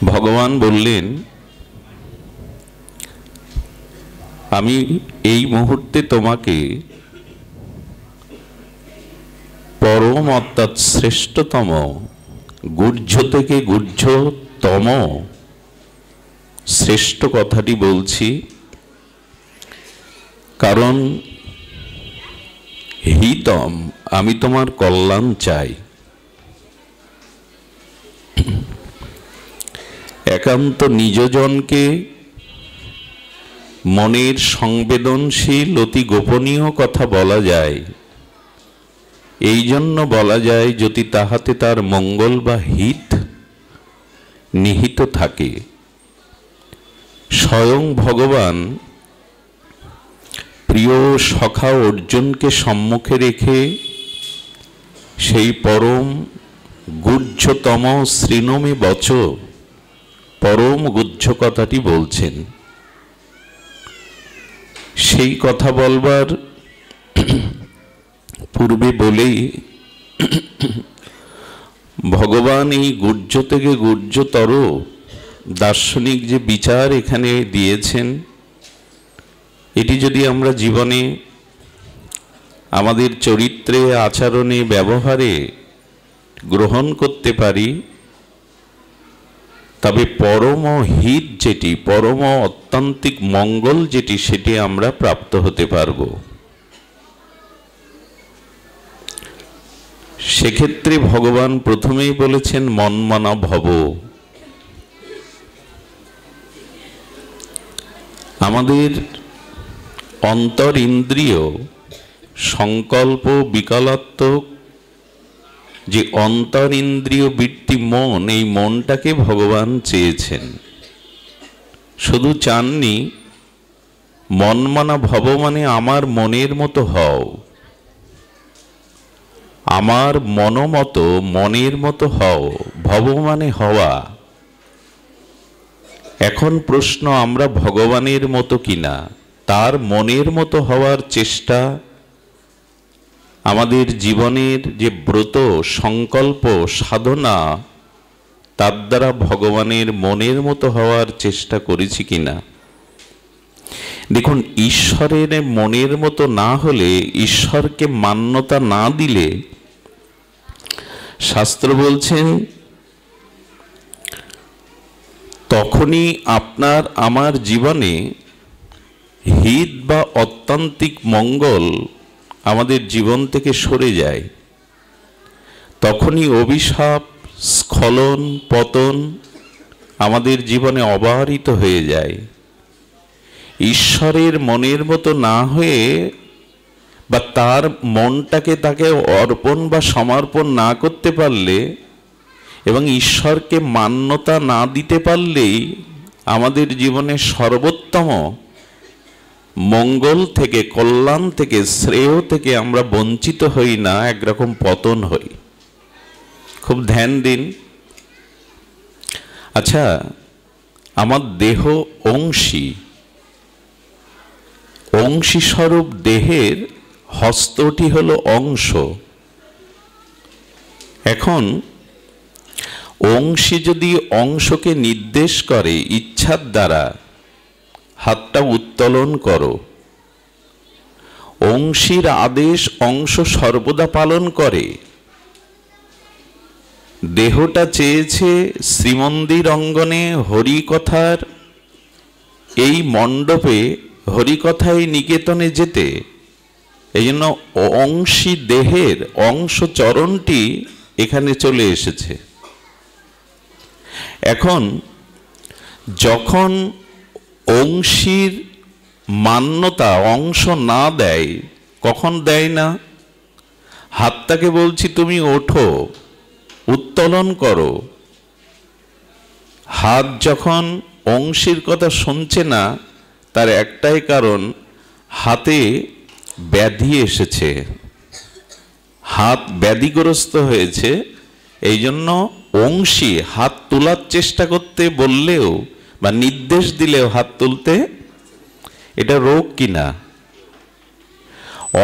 ভগবান বললেন, আমি এই মুহূর্তে তোমাকে পরম অর্থাৎ শ্রেষ্ঠতম, গুহ্য থেকে গুহ্যতম শ্রেষ্ঠ কথাটি বলছি, কারণ হিতম, আমি তোমার কল্যাণ চাই। একান্ত নিজজনকে মনের সংবেদনশীল অতি গোপনীয় কথা বলা যায়, এই জন্য বলা যায় যদি তাহাতে তার মঙ্গল বা হিত নিহিত থাকে। স্বয়ং ভগবান প্রিয় সখা অর্জুনকে সম্মুখে রেখে সেই পরম গুহ্যতম শ্রীনমে বচ, পরম গুহ্য কথাটি বলছেন। সেই কথা বলবার পূর্বে বলেই ভগবান এই গুহ্য থেকে গুহ্যতর দার্শনিক যে বিচার এখানে দিয়েছেন, এটি যদি আমরা জীবনে আমাদের চরিত্রে, আচরণে, ব্যবহারে গ্রহণ করতে পারি, তবে পরম হিত যেটি, পরম অত্যান্তিক মঙ্গল যেটি, সেটি আমরা প্রাপ্ত হতে পারব। সেক্ষেত্রে ভগবান প্রথমেই বলেছেন মন্মনা ভব। আমাদের অন্তর ইন্দ্রিয় সংকল্প বিকলাত্মক যে অন্তর ইন্দ্রিয় বৃত্তি মন, এই মনটাকে ভগবান চেয়েছেন। শুধু চাননি মনমানা ভব মানে আমার মনের মতো হও, আমার মনমতো মনের মতো হও। ভব মানে হওয়া। এখন প্রশ্ন, আমরা ভগবানের মতো কিনা, তার মনের মতো হওয়ার চেষ্টা আমাদের জীবনের যে ব্রত, সংকল্প, সাধনা, তার দ্বারা ভগবানের মনের মতো হওয়ার চেষ্টা করেছি কিনা। দেখুন, ঈশ্বরের মনের মতো না হলে, ঈশ্বরকে মান্যতা না দিলে, শাস্ত্র বলছেন তখনই আপনার আমার জীবনে হিত বা অত্যান্তিক মঙ্গল আমাদের জীবন থেকে সরে যায়। তখনই অভিশাপ, স্খলন, পতন আমাদের জীবনে অবারিত হয়ে যায়। ঈশ্বরের মনের মতো না হয়ে বা তার মনটাকে তাকে অর্পণ বা সমর্পণ না করতে পারলে এবং ঈশ্বরকে মান্যতা না দিতে পারলেই আমাদের জীবনে সর্বোত্তম মঙ্গল থেকে, কল্যাণ থেকে, শ্রেয় থেকে আমরা বঞ্চিত হই না, একরকম পতন হই। খুব ধ্যান দিন। আচ্ছা, আমার দেহ অংশী, অংশী স্বরূপ দেহের হস্তটি হলো অংশ। এখন অংশী যদি অংশকে নির্দেশ করে ইচ্ছার দ্বারা, হাতটা উত্তোলন করো, অংশীর আদেশ অংশ সর্বদা পালন করে। দেহটা চেয়েছে শ্রীমন্দির অঙ্গনে হরিকথার এই মণ্ডপে, হরিকথায় নিকেতনে যেতে। এই জন্য অংশী দেহের অংশ চরণটি এখানে চলে এসেছে। এখন যখন অংশীর মান্যতা অংশ না দেয়, কখন দেয় না? হাতটাকে বলছি তুমি ওঠো, উত্তোলন করো। হাত যখন অংশীর কথা শুনছে না, তার একটাই কারণ, হাতে ব্যাধি এসেছে, হাত ব্যাধিগ্রস্ত হয়েছে। এই জন্য অংশী হাত তোলার চেষ্টা করতে বললেও বা নির্দেশ দিলেও হাত তুলতে, এটা রোগ কিনা?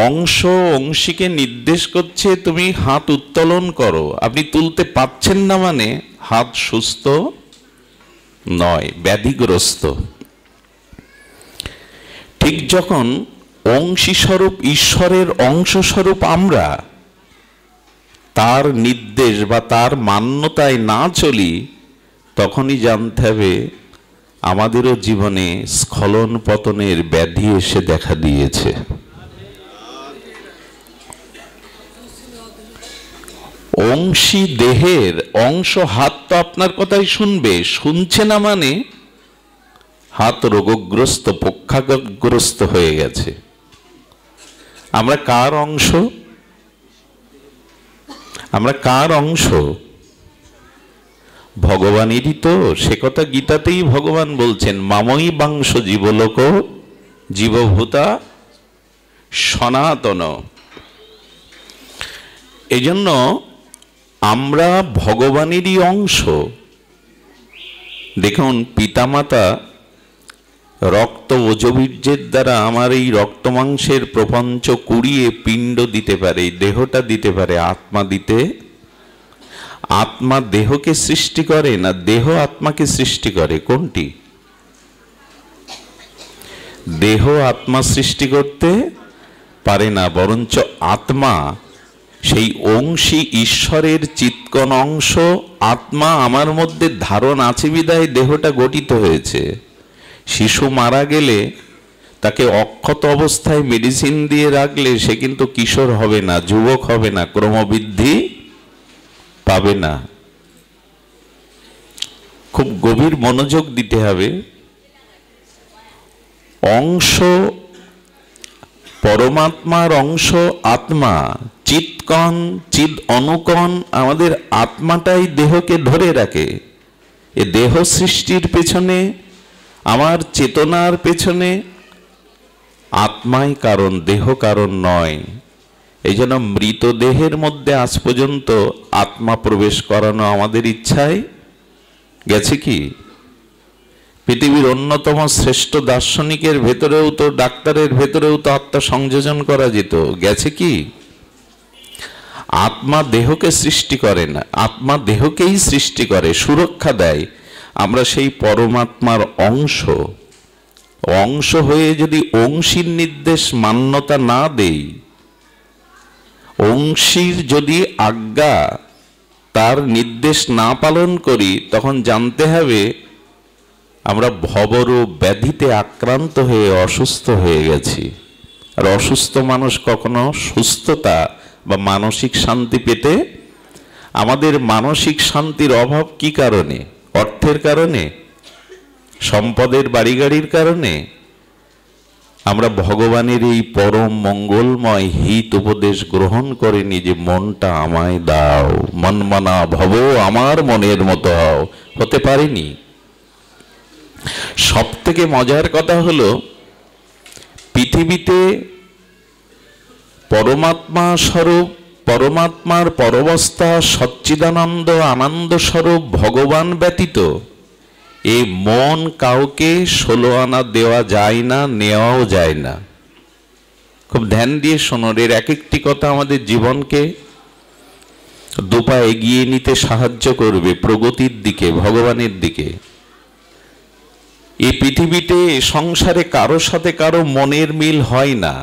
অংশ অংশীকে নির্দেশ করছে তুমি হাত উত্তোলন করো, আপনি তুলতে পারছেন না মানে হাত সুস্থ নয়, ব্যাধিগ্রস্ত। ঠিক যখন অংশীস্বরূপ ঈশ্বরের অংশস্বরূপ আমরা তার নির্দেশ বা তার মান্যতায় না চলি, তখনই জানতে হবে আমাদেরও জীবনে স্খলন পতনের ব্যাধি এসে দেখা দিয়েছে। অংশী দেহের অংশ হাত তো আপনার কথাই শুনবে, শুনছে না মানে হাত রোগগ্রস্ত, পক্ষাঘাতগ্রস্ত হয়ে গেছে। আমরা কার অংশ? আমরা কার অংশ? ভগবানেরই তো। সে কথা গীতাতেই ভগবান বলছেন, মাময়ী বাংশ জীবলোক জীবভূতা সনাতন। এই জন্য আমরা ভগবানেরই অংশ। দেখুন, পিতামাতা রক্ত ওজবীর্যের দ্বারা আমার এই রক্ত মাংসের প্রপঞ্চ কুড়িয়ে পিণ্ড দিতে পারে, দেহটা দিতে পারে, আত্মা দিতে। আত্মা দেহকে সৃষ্টি করে না, দেহ আত্মাকে সৃষ্টি করে? কোনটি? দেহ আত্মা সৃষ্টি করতে পারে না, বরঞ্চ আত্মা সেই অংশী ঈশ্বরের চিৎকণ অংশ। আত্মা আমার মধ্যে ধারণ আছে বিধায় দেহটা গঠিত হয়েছে। শিশু মারা গেলে তাকে অক্ষত অবস্থায় মেডিসিন দিয়ে রাখলে সে কিন্তু কিশোর হবে না, যুবক হবে না, ক্রমবৃদ্ধি পাবে না। খুব গভীর মনোযোগ দিতে হবে। অংশ পরমাত্মার অংশ আত্মা, চিৎকণ চিদ অনুকণ আমাদের আত্মাটাই দেহকে ধরে রাখে। এ দেহ সৃষ্টির পেছনে, আমার চেতনার পেছনে আত্মাই কারণ, দেহ কারণ নয়। এই জন্য মৃতদেহের মধ্যে আজ পর্যন্ত আত্মা প্রবেশ করানো আমাদের ইচ্ছায় গেছে কি? পৃথিবীর অন্যতম শ্রেষ্ঠ দার্শনিকের ভেতরেও তো, ডাক্তারের ভেতরেও তো আত্মা সংযোজন করা যেত, গেছে কি? আত্মা দেহকে সৃষ্টি করে না, আত্মা দেহকেই সৃষ্টি করে, সুরক্ষা দেয়। আমরা সেই পরমাত্মার অংশ। অংশ হয়ে যদি অংশীর নির্দেশ মান্যতা না দেই, অংশীর যদি আজ্ঞা তার নির্দেশ না পালন করি, তখন জানতে হবে আমরা ভবরোগ ব্যাধিতে আক্রান্ত হয়ে অসুস্থ হয়ে গেছি। আর অসুস্থ মানুষ কখনো সুস্থতা বা মানসিক শান্তি পেতে, আমাদের মানসিক শান্তির অভাব কি কারণে? অর্থের কারণে? সম্পদের বাড়ি গাড়ির কারণে? আমরা ভগবানের এই পরম মঙ্গলময় হিত উপদেশ গ্রহণ করিনি যে মনটা আমায় দাও, মনমনা ভব আমার মনের মতো হও, হতে পারিনি। সব থেকে মজার কথা হলো, পৃথিবীতে পরমাত্মা স্বরূপ, পরমাত্মার পরবস্থা সচ্চিদানন্দ আনন্দ স্বরূপ ভগবান ব্যতীত এই মন কাউকে 16 আনা দেওয়া যায় না, নেওয়াও যায় না। খুব ধ্যান দিয়ে শোনোর, এর এক একটি কথা আমাদের জীবনকে দুপা এগিয়ে নিতে সাহায্য করবে প্রগতির দিকে, ভগবানের দিকে। এই পৃথিবীতে সংসারে কারো সাথে কারো মনের মিল হয় না,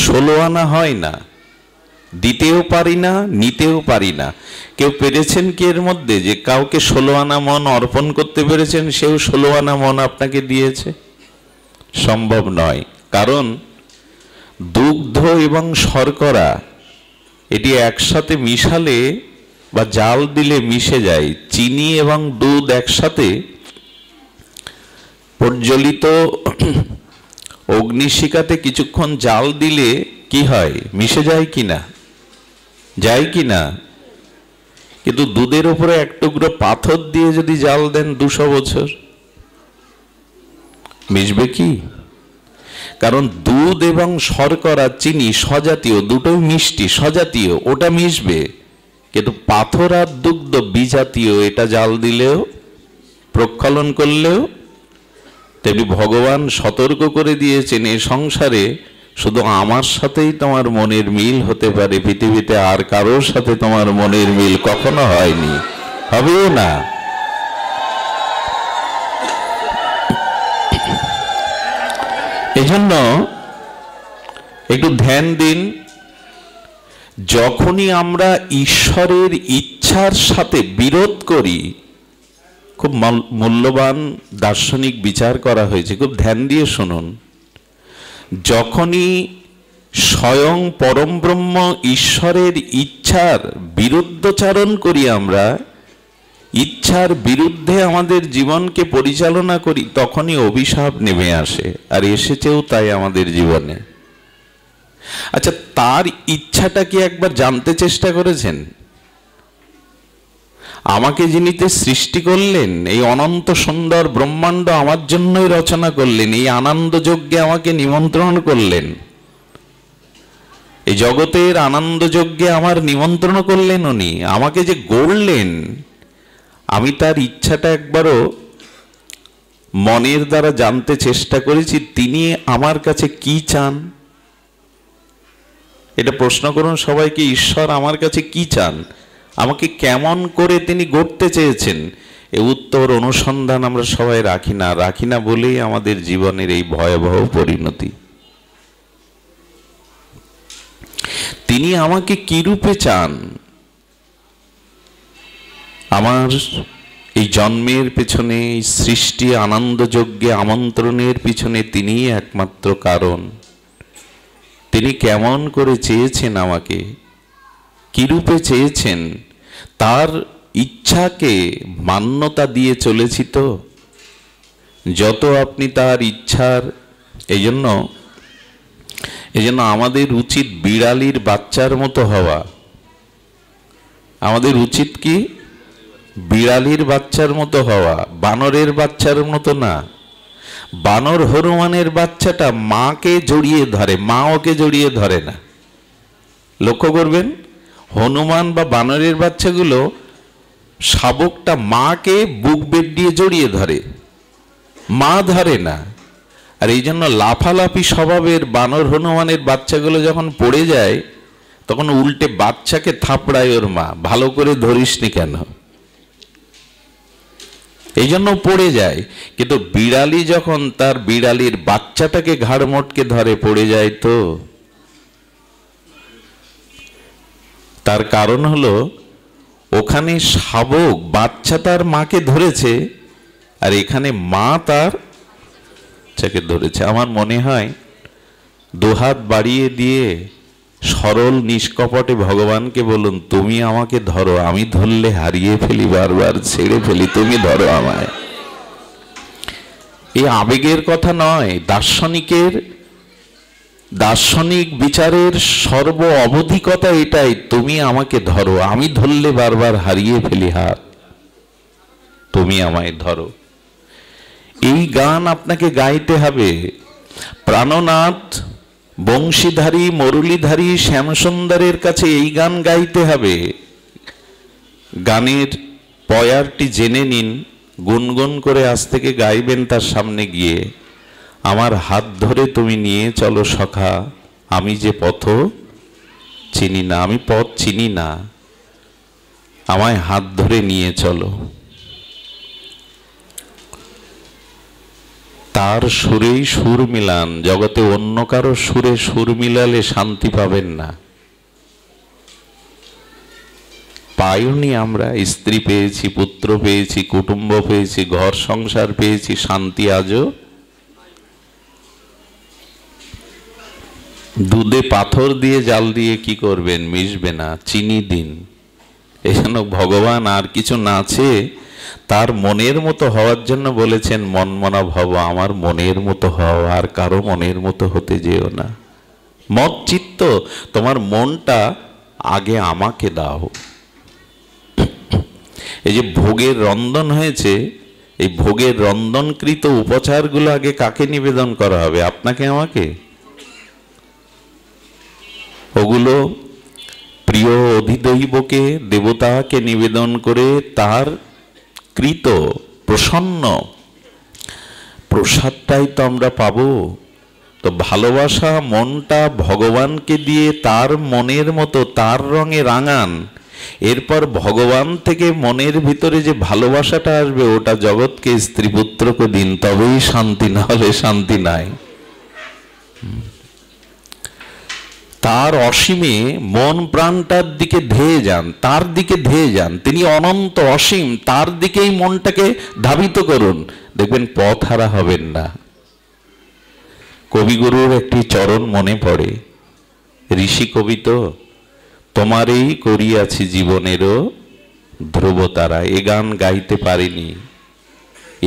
16 আনা হয় না, দিতেও পারি না, নিতেও পারি না। কেউ পেরেছেন কি এর মধ্যে যে কাউকে 16 আনা মন অর্পণ করতে পেরেছেন, সেও 16 আনা মন আপনাকে দিয়েছে? সম্ভব নয়। কারণ দুগ্ধ এবং শর্করা এটি একসাথে মিশালে বা জাল দিলে মিশে যায়। চিনি এবং দুধ একসাথে প্রজ্বলিত অগ্নিশিখাতে কিছুক্ষণ জাল দিলে কি হয়? মিশে যায় কিনা? যায় কিনা? কিন্তু দুধের উপরে এক টুকরো পাথর দিয়ে যদি জাল দেন 200 বছর, মিশবে কি? কারণ দুধ এবং শর্করা, চিনি স্বজাতীয়, দুটোই মিষ্টি, স্বজাতীয়, ওটা মিশবে। কিন্তু পাথর আর দুগ্ধ বিজাতীয়, এটা জাল দিলেও, প্রক্ষালন করলেও। তেমনি ভগবান সতর্ক করে দিয়েছেন, এ সংসারে শুধু আমার সাথেই তোমার মনের মিল হতে পারে, পৃথিবীতে আর কারোর সাথে তোমার মনের মিল কখনো হয়নি, হবেও না। এজন্য একটু ধ্যান দিন, যখনই আমরা ঈশ্বরের ইচ্ছার সাথে বিরোধ করি, খুব মূল্যবান দার্শনিক বিচার করা হয়েছে, খুব ধ্যান দিয়ে শুনুন। যখনই স্বয়ং পরম ব্রহ্ম ঈশ্বরের ইচ্ছার বিরুদ্ধচারণ করি, আমরা ইচ্ছার বিরুদ্ধে আমাদের জীবনকে পরিচালনা করি, তখনই অভিশাপ নেমে আসে, আর এসেছেও তাই আমাদের জীবনে। আচ্ছা, তার ইচ্ছাটা কি একবার জানতে চেষ্টা করেছেন? আমাকে যিনিতে সৃষ্টি করলেন, এই অনন্ত সুন্দর ব্রহ্মাণ্ড আমার জন্যই রচনা করলেন, এই আনন্দ যজ্ঞে আমাকে নিমন্ত্রণ করলেন, এই জগতের আনন্দ যজ্ঞে আমার নিমন্ত্রণ করলেন উনি, আমাকে যে গড়লেন, আমি তার ইচ্ছাটা একবারও মনের দ্বারা জানতে চেষ্টা করেছি, তিনি আমার কাছে কি চান? এটা প্রশ্ন করুন সবাইকে, ঈশ্বর আমার কাছে কি চান, আমাকে কেমন করে তিনি গড়তে চেয়েছেন? এ উত্তর অনুসন্ধান আমরা সবাই রাখি না বলেই আমাদের জীবনের এই ভয়াবহ পরিণতি। তিনি আমাকে কি রূপে চান? আমার এই জন্মের পেছনে, এই সৃষ্টি আনন্দ যজ্ঞে আমন্ত্রণের পিছনে তিনিই একমাত্র কারণ। তিনি কেমন করে চেয়েছেন আমাকে, কি রূপে চেয়েছেন, তার ইচ্ছাকে মান্যতা দিয়ে চলেছি তো। যত আপনি তার ইচ্ছার, এই জন্য আমাদের উচিত বিড়ালির বাচ্চার মতো হওয়া। আমাদের উচিত কি? বিড়ালির বাচ্চার মতো হওয়া, বানরের বাচ্চার মতো না। বানর হনুমানের বাচ্চাটা মাকে জড়িয়ে ধরে, মা ওকে জড়িয়ে ধরে না। লক্ষ্য করবেন, হনুমান বা বানরের বাচ্চাগুলো শাবকটা মাকে বুক বেড দিয়ে জড়িয়ে ধরে, মা ধরে না। আর এই জন্য লাফালাফি স্বভাবের বানর হনুমানের বাচ্চাগুলো যখন পড়ে যায়, তখন উল্টে বাচ্চাকে থাপড়ায় ওর মা, ভালো করে ধরিসনি কেন, এই জন্য পড়ে যায়। কিন্তু বিড়ালি যখন তার বিড়ালির বাচ্চাটাকে ঘাড় মোটকে ধরে, পড়ে যায় তো। তার কারণ হলো, ওখানে শাবক বাচ্চা তার মাকে ধরেছে, আর এখানে মা তার বাচ্চাকে ধরেছে। আমার মনে হয় দুহাত বাড়িয়ে দিয়ে সরল নিষ্কপটে ভগবানকে বলুন, তুমি আমাকে ধরো, আমি ধরলে হারিয়ে ফেলি, বারবার ছেড়ে ফেলি, তুমি ধরো আমায়। এই আবেগের কথা নয়, দার্শনিক বিচারের সর্ব অবধিকতা এটাই, তুমি আমাকে ধরো, আমি ধরলে বারবার হারিয়ে ফেলি হাত, তুমি আমায় ধরো। এই গান আপনাকে গাইতে হবে। প্রাণনাথ, বংশীধারী, মুরলীধারী শ্যামসুন্দরের কাছে এই গান গাইতে হবে। গানের পয়ারটি জেনে নিন, গুনগুন করে আজ থেকে গাইবেন তার সামনে গিয়ে। আমার হাত ধরে তুমি নিয়ে চলো সখা, আমি যে পথ চিনি না, আমি পথ চিনি না, আমায় হাত ধরে নিয়ে চলো। তার সুরেই সুর মিলান, জগতে অন্য কারো সুরে সুর মিলালে শান্তি পাবেন না। পাইনি আমরা, স্ত্রী পেয়েছি, পুত্র পেয়েছি, কুটুম্ব পেয়েছি, ঘর সংসার পেয়েছি, শান্তি আজও দুধে পাথর দিয়ে জাল দিয়ে কি করবেন, মিশবে না, চিনি দিন। এই জন্য ভগবান আর কিছু না চেয়ে তার মনের মতো হওয়ার জন্য বলেছেন, মনমনা ভব, আমার মনের মতো হও, আর কারো মনের মতো হতে যেও না। মত চিত্ত, তোমার মনটা আগে আমাকে দাও। এই যে ভোগের রন্ধন হয়েছে, এই ভোগের রন্ধনকৃত উপচারগুলো আগে কাকে নিবেদন করা হবে? আপনাকে, আমাকে। ওগুলো প্রিয় অধিদৈবকে, দেবতাকে নিবেদন করে তার কৃত প্রসন্ন প্রসাদটাই তো আমরা পাবো। তো ভালোবাসা মনটা ভগবানকে দিয়ে তার মনের মতো, তার রঙে রাঙান। এরপর ভগবান থেকে মনের ভিতরে যে ভালোবাসাটা আসবে, ওটা জগৎকে, স্ত্রী পুত্রকে দিন, তবেই শান্তি, না হলে শান্তি নাই। তার অসীমে মন প্রাণটার দিকে ধেয়ে যান, তার দিকে ধেয়ে যান। তিনি অনন্ত অসীম, তার দিকেই মনটাকে ধাবিত করুন, দেখবেন পথ হারা হবেন না। কবিগুরুর একটি চরণ মনে পড়ে, ঋষি কবি তো, তোমারই করিয়াছি জীবনেরও ধ্রুবতারা। এ গান গাইতে পারিনি,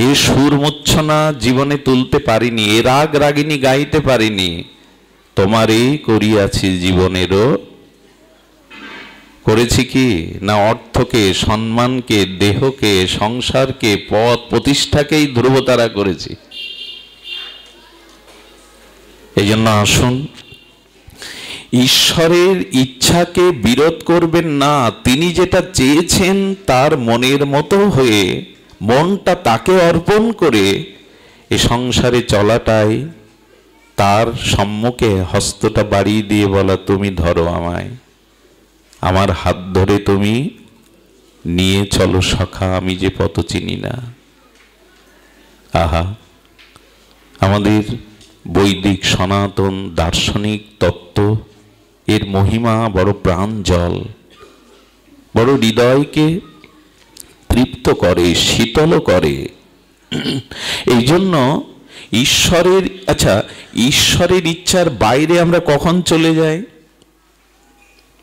এ সুর মূর্ছনা জীবনে তুলতে পারিনি, এ রাগ রাগিনী গাইতে পারিনি, তোমারই করিয়াছি জীবনেরও। করেছি কি না অর্থকে, সম্মানকে, দেহকে, সংসারকে, পদ প্রতিষ্ঠাকেই ধ্রুবতারা করেছি। এই জন্য আসুন, ঈশ্বরের ইচ্ছাকে বিরোধ করবেন না। তিনি যেটা চেয়েছেন তার মনের মতো হয়ে মনটা তাকে অর্পণ করে এ সংসারে চলাটাই, তার সম্মুখে হস্তটা বাড়িয়ে দিয়ে বলা, তুমি ধরো আমায়, আমার হাত ধরে তুমি নিয়ে চলো সখা, আমি যে পথ চিনি না। আহা, আমাদের বৈদিক সনাতন দার্শনিক তত্ত্ব, এর মহিমা বড় প্রাঞ্জল, বড় হৃদয়কে তৃপ্ত করে, শীতল করে। এই জন্য ঈশ্বরের, আচ্ছা, ঈশ্বরের ইচ্ছার বাইরে আমরা কখন চলে যাই?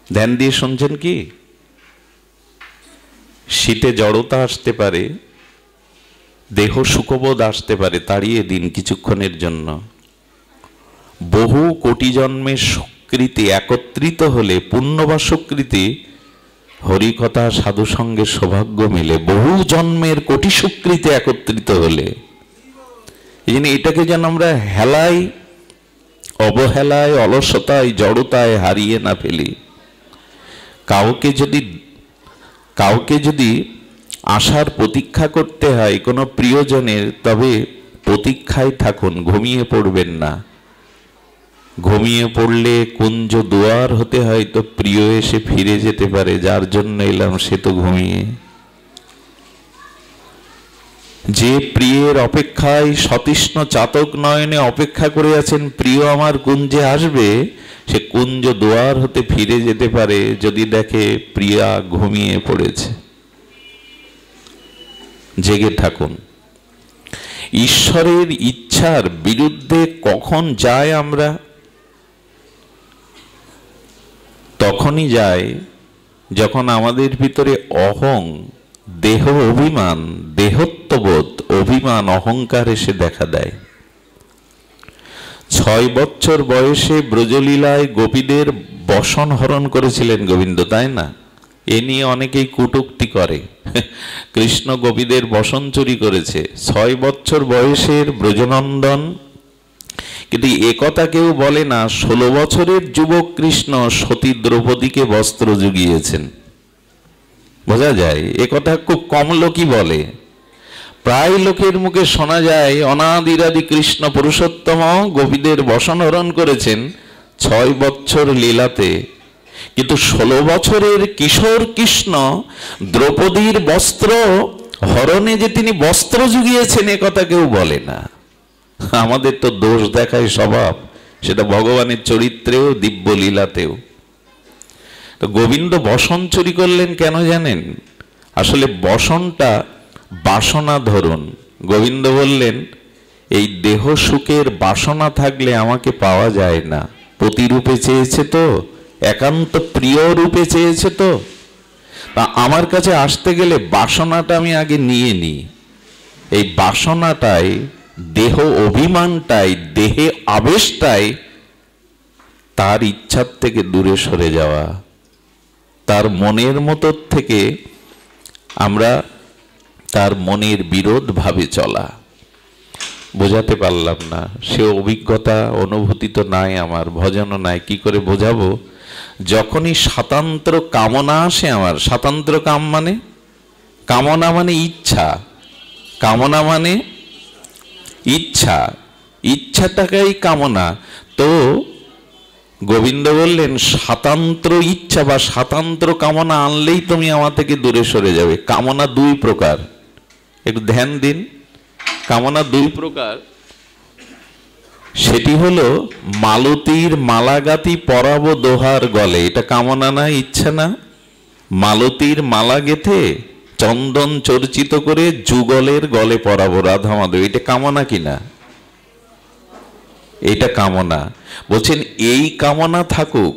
ধ্যান দিয়ে শুনছেন কি? শীতে জড়তা আসতে পারে, দেহ সুখবোধ আসতে পারে, তাড়িয়ে দিন কিছুক্ষণের জন্য। বহু কোটি জন্মের সুকৃতি একত্রিত হলে, পুণ্য বা সুকৃতি, হরিকথা সাধু সঙ্গের সৌভাগ্য মিলে, বহু জন্মের কোটি সুকৃতি একত্রিত হলে, এই জন্য এটাকে যেন আমরা হেলায়, অবহেলায়, অলসতায়, জড়তায় হারিয়ে না ফেলি। কাউকে যদি আসার প্রতীক্ষা করতে হয় কোনো প্রিয়জনের, তবে প্রতীক্ষায় থাকুন, ঘুমিয়ে পড়বেন না। ঘুমিয়ে পড়লে কুঞ্জ দুয়ার হতে হয় তো প্রিয় এসে ফিরে যেতে পারে, যার জন্য এলাম সে তো ঘুমিয়ে। যে প্রিয়ের অপেক্ষায় সতৃষ্ণ চাতক নয়নে অপেক্ষা করে আছেন, প্রিয় আমার কুঞ্জে আসবে, সে কুঞ্জ দুয়ার হতে ফিরে যেতে পারে যদি দেখে প্রিয়া ঘুমিয়ে পড়েছে। জেগে থাকুন। ঈশ্বরের ইচ্ছার বিরুদ্ধে কখন যায় আমরা? তখনই যায় যখন আমাদের ভিতরে অহং, দেহ অভিমান, দেহত্ববোধ, অভিমান, অহংকার এসে দেখা দেয়। 6 বছর বয়সে ব্রজলীলায় গোপীদের বসন হরণ করেছিলেন গোবিন্দ, তাই না? এ নিয়ে অনেকেই কটূক্তি করে, কৃষ্ণ গোপীদের বসন চুরি করেছে। 6 বছর বয়সের ব্রজনন্দন, কিন্তু এ কথা কেউ বলে না 16 বছরের যুবক কৃষ্ণ সতী দ্রৌপদীকে বস্ত্র জুগিয়েছেন। বোঝা যায়, এ কথা খুব কম লোকই বলে। প্রায় লোকের মুখে শোনা যায় অনাদিরাদি কৃষ্ণ পুরুষোত্তম গোপীদের বসন হরণ করেছেন 6 বছর লীলাতে, কিন্তু 16 বছরের কিশোর কৃষ্ণ দ্রৌপদীর বস্ত্র হরণে যে তিনি বস্ত্র জুগিয়েছেন এ কথা কেউ বলে না। আমাদের তো দোষ দেখায় স্বভাব, সেটা ভগবানের চরিত্রেও দিব্য লীলাতেও। তো গোবিন্দ বসন চুরি করলেন কেন জানেন? আসলে বসনটা বাসনা ধরুন। গোবিন্দ বললেন, এই দেহ সুখের বাসনা থাকলে আমাকে পাওয়া যায় না। প্রতিরূপে চেয়েছে তো, একান্ত প্রিয় রূপে চেয়েছে তো, তা আমার কাছে আসতে গেলে বাসনাটা আমি আগে নিয়ে নিই। এই বাসনাটাই, দেহ অভিমানটাই, দেহে আবেশটাই তার ইচ্ছার থেকে দূরে সরে যাওয়া, তার মনের মতো থেকে আমরা তার মনের বিরোধ ভাবে চলা। বোঝাতে পারলাম না, সে অভিজ্ঞতা অনুভূতি তো নাই আমার, ভজনও নাই, কি করে বোঝাবো? যখনই স্বাতন্ত্র কামনা আসে আমার, স্বাতন্ত্র কামনা মানে ইচ্ছা, কামনা মানে ইচ্ছা, ইচ্ছাটাকেই কামনা। তো গোবিন্দ বললেন স্বাতন্ত্র ইচ্ছা বা স্বাতন্ত্র কামনা আনলেই তুমি আমার থেকে দূরে সরে যাবে। কামনা 2 প্রকার, একটু ধ্যান দিন। কামনা 2 প্রকার। সেটি হলো মালতীর মালাগাতি পরাবো দোহার গলে। এটা কামনা না, ইচ্ছা না? মালতীর মালা গেথে চন্দন চর্চিত করে যুগলের গলে পরাবো রাধা মাধব, এটা কামনা কিনা? এটা কামনা। বলছেন এই কামনা থাকুক,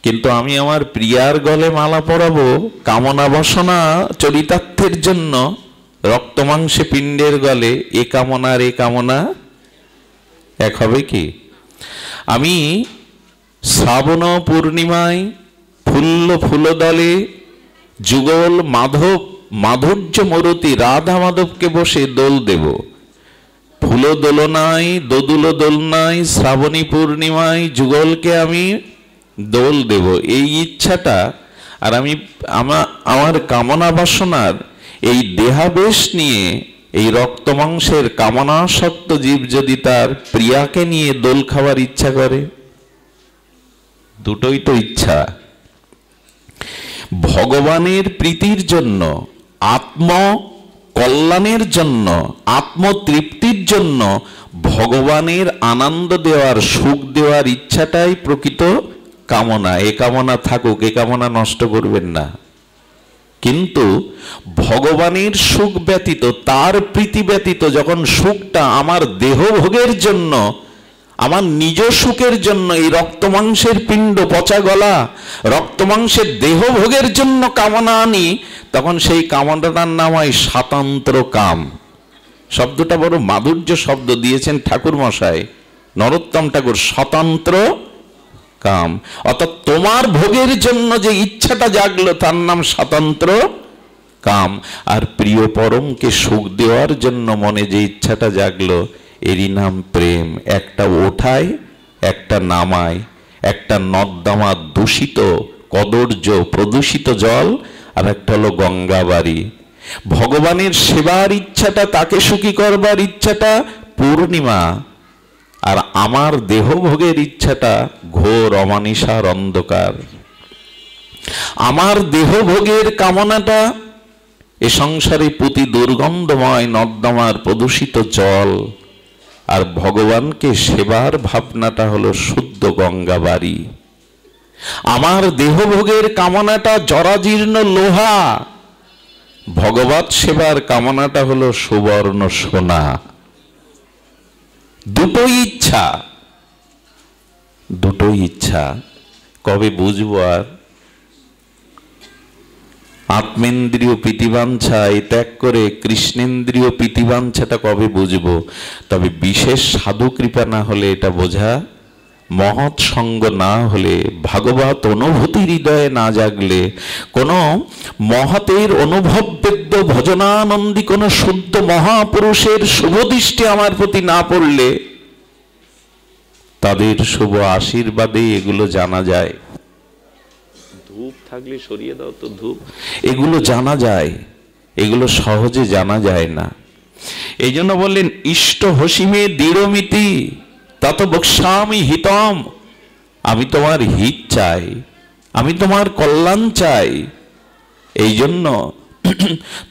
কিন্তু আমি আমার প্রিয়ার গলে মালা পরাবো কামনা বাসনা চরিতার্থের জন্য, রক্ত মাংসে পিণ্ডের গলে, এ কামনা আর এ কামনা এক হবে কি? আমি শ্রাবণ পূর্ণিমায় ফুল্ল ফুলদলে যুগল মাধব মাধুর্য মরতি রাধা মাধবকে বসে দোল দেব। ফুল দোলনায় দোদুল দোলনায় শ্রাবণী পূর্ণিমায় যুগলকে আমি দোল দেব, এই ইচ্ছাটা। আর আমি আমার কামনা বাসনার এই দেহাবেশ নিয়ে এই রক্ত মাংসের কামনাসক্ত জীব যদি তার প্রিয়াকে নিয়ে দোল খাওয়ার ইচ্ছা করে, দুটোই তো ইচ্ছা। ভগবানের প্রীতির জন্য, আত্ম কল্যাণের জন্য, আত্মতৃপ্তির জন্য ভগবানের আনন্দ দেওয়ার, সুখ দেওয়ার ইচ্ছাটাই প্রকৃত কামনা। এ কামনা থাকুক, এ কামনা নষ্ট করবেন না। কিন্তু ভগবানের সুখ ব্যতীত, তার প্রীতি ব্যতীত যখন সুখটা আমার দেহ ভোগের জন্য, আমার নিজ সুখের জন্য, এই রক্ত মাংসের পিণ্ড পচা গলা রক্ত মাংসের দেহ ভোগের জন্য কামনা আনি, তখন সেই কামনাটার নাম হয় স্বাতন্ত্র কাম। শব্দটা বড় মাধুর্য শব্দ দিয়েছেন ঠাকুর মশাই, নরোত্তম ঠাকুর, স্বতন্ত্র কাম। অর্থাৎ তোমার ভোগের জন্য যে ইচ্ছাটা জাগলো তার নাম স্বাতন্ত্র কাম। আর প্রিয় পরমকে সুখ দেওয়ার জন্য মনে যে ইচ্ছাটা জাগলো এরই নাম প্রেম। একটা ওঠায়, একটা নামায়, একটা নর্দমা দূষিত কদর্য প্রদূষিত জল, আর একটা হলো গঙ্গাবাড়ি। ভগবানের সেবার ইচ্ছাটা, তাকে সুখী করবার ইচ্ছাটা পূর্ণিমা, আর আমার দেহভোগের ইচ্ছাটা ঘোর অমানিসার অন্ধকার। আমার দেহভোগের কামনাটা এ সংসারে প্রতি দুর্গন্ধময় নর্দমার প্রদূষিত জল, আর ভগবানকে সেবার ভাবনাটা হলো শুদ্ধ গঙ্গাবাড়ি। আমার দেহভোগের কামনাটা জরাজীর্ণ লোহা, ভগবৎ সেবার কামনাটা হলো সুবর্ণ সোনা। দুটোই ইচ্ছা, দুটোই ইচ্ছা। কবে বুঝবো? আর আত্মেন্দ্রিয় প্রীতিবাঞ্ছা এই ত্যাগ করে কৃষ্ণেন্দ্রিয় প্রীতিবাঞ্ছাটা কবে বুঝবো? তবে বিশেষ সাধু কৃপা না হলে এটা বোঝা, মহৎ সঙ্গ না হলে, ভাগবত অনুভূতি হৃদয়ে না জাগলে, কোন মহতের অনুভববেদ্য ভজনানন্দী কোন শুদ্ধ মহাপুরুষের শুভদৃষ্টি আমার প্রতি না পড়লে, তাদের শুভ আশীর্বাদে এগুলো জানা যায়। ধূপ থাকলে সরিয়ে দাও তো ধূপ, এগুলো জানা যায়, এগুলো সহজে জানা যায় না। এই জন্য বললেন ইষ্ট হসিমে দৃঢ়মিতি তত বক্সামি হিতম। আমি তোমার হিত চাই, আমি তোমার কল্যাণ চাই। এই জন্য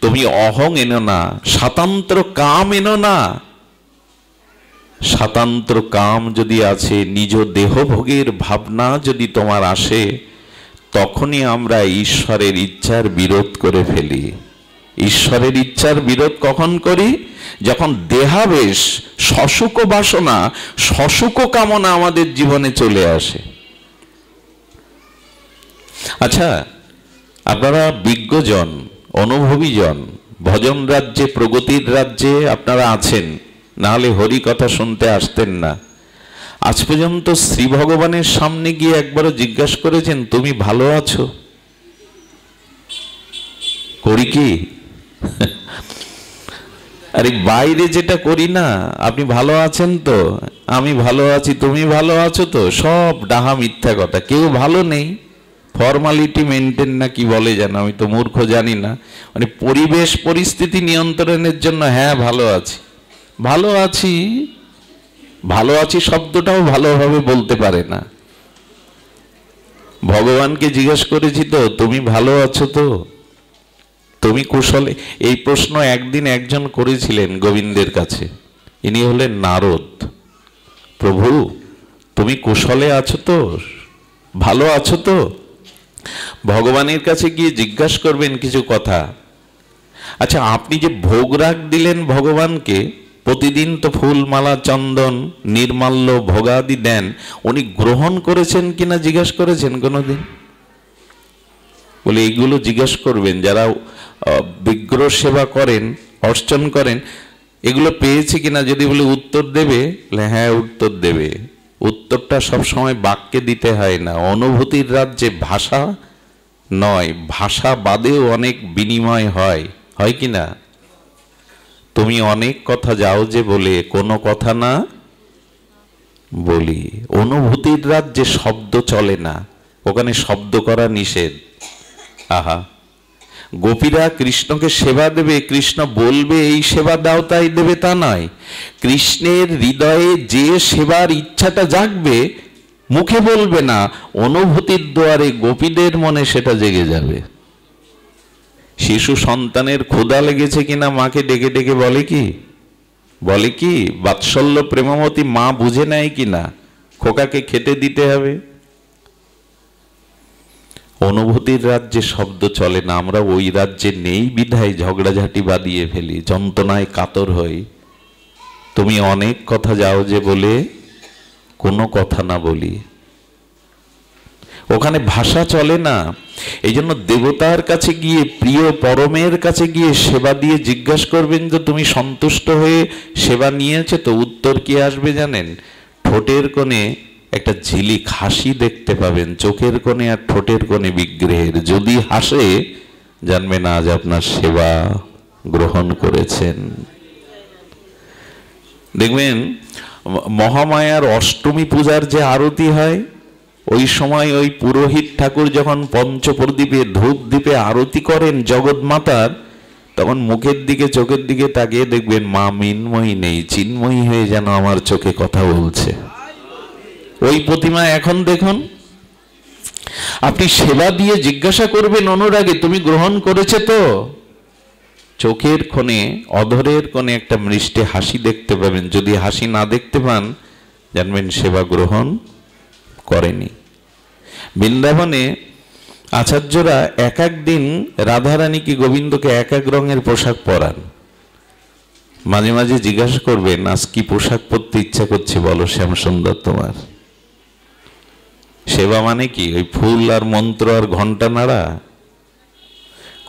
তুমি অহং এনো না, স্বাতন্ত্র কাম এনো না। স্বাতন্ত্র কাম যদি আছে, নিজ দেহভোগের ভাবনা যদি তোমার আসে, তখনই আমরা ঈশ্বরের ইচ্ছার বিরোধ করে ফেলি। ঈশ্বরের ইচ্ছার বিরোধ কখন করি? যখন দেহাবেশ, সসুখ বাসনা, সসুখ কামনা আমাদের জীবনে চলে আসে। আচ্ছা, আপনারা বিজ্ঞজন, অনুভবীজন, ভজন রাজ্যে, প্রগতির রাজ্যে আপনারা আছেন, না হলে হরি কথা শুনতে আসতেন না। আজ পর্যন্ত শ্রী ভগবানের সামনে গিয়ে একবারও জিজ্ঞাসা করেছেন তুমি ভালো আছো? করি কি? আরে বাইরে যেটা করি না, আপনি ভালো আছেন তো, আমি ভালো আছি, তুমি ভালো আছো তো, সব ডাহা মিথ্যা কথা। কেউ ভালো নেই, ফর্মালিটি মেনটেন না কি বলে জানো, আমি তো মূর্খ জানি না। মানে পরিবেশ পরিস্থিতি নিয়ন্ত্রণের জন্য হ্যাঁ ভালো আছি, ভালো আছি, ভালো আছি শব্দটাও ভালোভাবে বলতে পারে না। ভগবানকে জিজ্ঞেস করেছি তো তুমি ভালো আছো তো, তুমি কুশলে? এই প্রশ্ন একদিন একজন করেছিলেন গোবিন্দের কাছে। ইনি হলেন নারদ। প্রভু তুমি কুশলে আছো তো, ভালো আছো তো? ভগবানের কাছে গিয়ে জিজ্ঞাসা করবেন কিছু কথা। আচ্ছা, আপনি যে ভোগ রাগ দিলেন ভগবানকে, প্রতিদিন তো ফুল মালা চন্দন নির্মাল্য ভোগাদি দেন, উনি গ্রহণ করেছেন কিনা জিজ্ঞাসা করেছেন কোনোদিন? বলে এইগুলো জিজ্ঞাসা করবেন। যারা বিগ্রহ সেবা করেন, অর্চন করেন, এগুলো পেয়েছে কিনা যদি বলে উত্তর দেবে, হ্যাঁ উত্তর দেবে। উত্তরটা সবসময় বাক্যে দিতে হয় না, অনুভূতির রাজ্যে ভাষা নয়, ভাষা বাদেও অনেক বিনিময় হয়, হয় কি না? তুমি অনেক কথা যাও যে বলে কোনো কথা না বলি। অনুভূতির রাজ্যে শব্দ চলে না, ওখানে শব্দ করা নিষেধ। আহা, গোপীরা কৃষ্ণকে সেবা দেবে, কৃষ্ণ বলবে এই সেবা দাও তাই দেবে তা নয়। কৃষ্ণের হৃদয়ে যে সেবার ইচ্ছাটা জাগবে, মুখে বলবে না, অনুভূতির দ্বারে গোপীদের মনে সেটা জেগে যাবে। শিশু সন্তানের ক্ষুধা লেগেছে কিনা মাকে ডেকে ডেকে বলে কি? বলে কি? বাৎসল্য প্রেমমতী মা বুঝে নেয় কিনা খোকাকে খেতে দিতে হবে? অনুভূতির রাজ্যে শব্দ চলে না, আমরা ওই রাজ্যে নেই বিধায় ঝগড়াঝাটি বাঁধিয়ে ফেলি, যন্ত্রণায় কাতর হই। তুমি অনেক কথা যাও যে বলে কোনো কথা না বলি, ওখানে ভাষা চলে না। এই জন্য দেবতার কাছে গিয়ে, প্রিয় পরমের কাছে গিয়ে সেবা দিয়ে জিজ্ঞাসা করবেন যে তুমি সন্তুষ্ট হয়ে সেবা নিয়েছে তো? উত্তর কি আসবে জানেন? ঠোঁটের কোণে একটা ঝিলিক হাসি দেখতে পাবেন, চোখের কোণে আর ঠোঁটের কোণে বিগ্রহের। যদি হাসে, জানবেন আজ আপনার সেবা গ্রহণ করেছেন। দেখবেন মহামায়ার অষ্টমী পূজার যে আরতি হয়, ওই সময় ওই পুরোহিত ঠাকুর যখন পঞ্চপ্রদীপে ধূপ দ্বীপে আরতি করেন জগৎ মাতার, তখন মুখের দিকে চোখের দিকে তাকিয়ে দেখবেন মা মিন্ময়ী নেই, চিন্ময়ী হয়ে যেন আমার চোখে কথা বলছে। ওই প্রতিমা এখন দেখুন। আপনি সেবা দিয়ে জিজ্ঞাসা করবেন অনুরাগে তুমি গ্রহণ করেছে তো? চোখের কোণে, অধরের কোণে একটা মিষ্টি হাসি দেখতে পাবেন। যদি হাসি না দেখতে পান, জানবেন সেবা গ্রহণ করেনি। বৃন্দাবনে আচার্যরা এক এক দিন রাধারানীকে, গোবিন্দকে এক এক রঙের পোশাক পরান। মাঝে মাঝে জিজ্ঞাসা করবেন আজ কি পোশাক পরতে ইচ্ছা করছে বলো শ্যামসুন্দর তোমার? সেবা মানে কি? ওই ফুল আর মন্ত্র আর ঘন্টা নাড়া?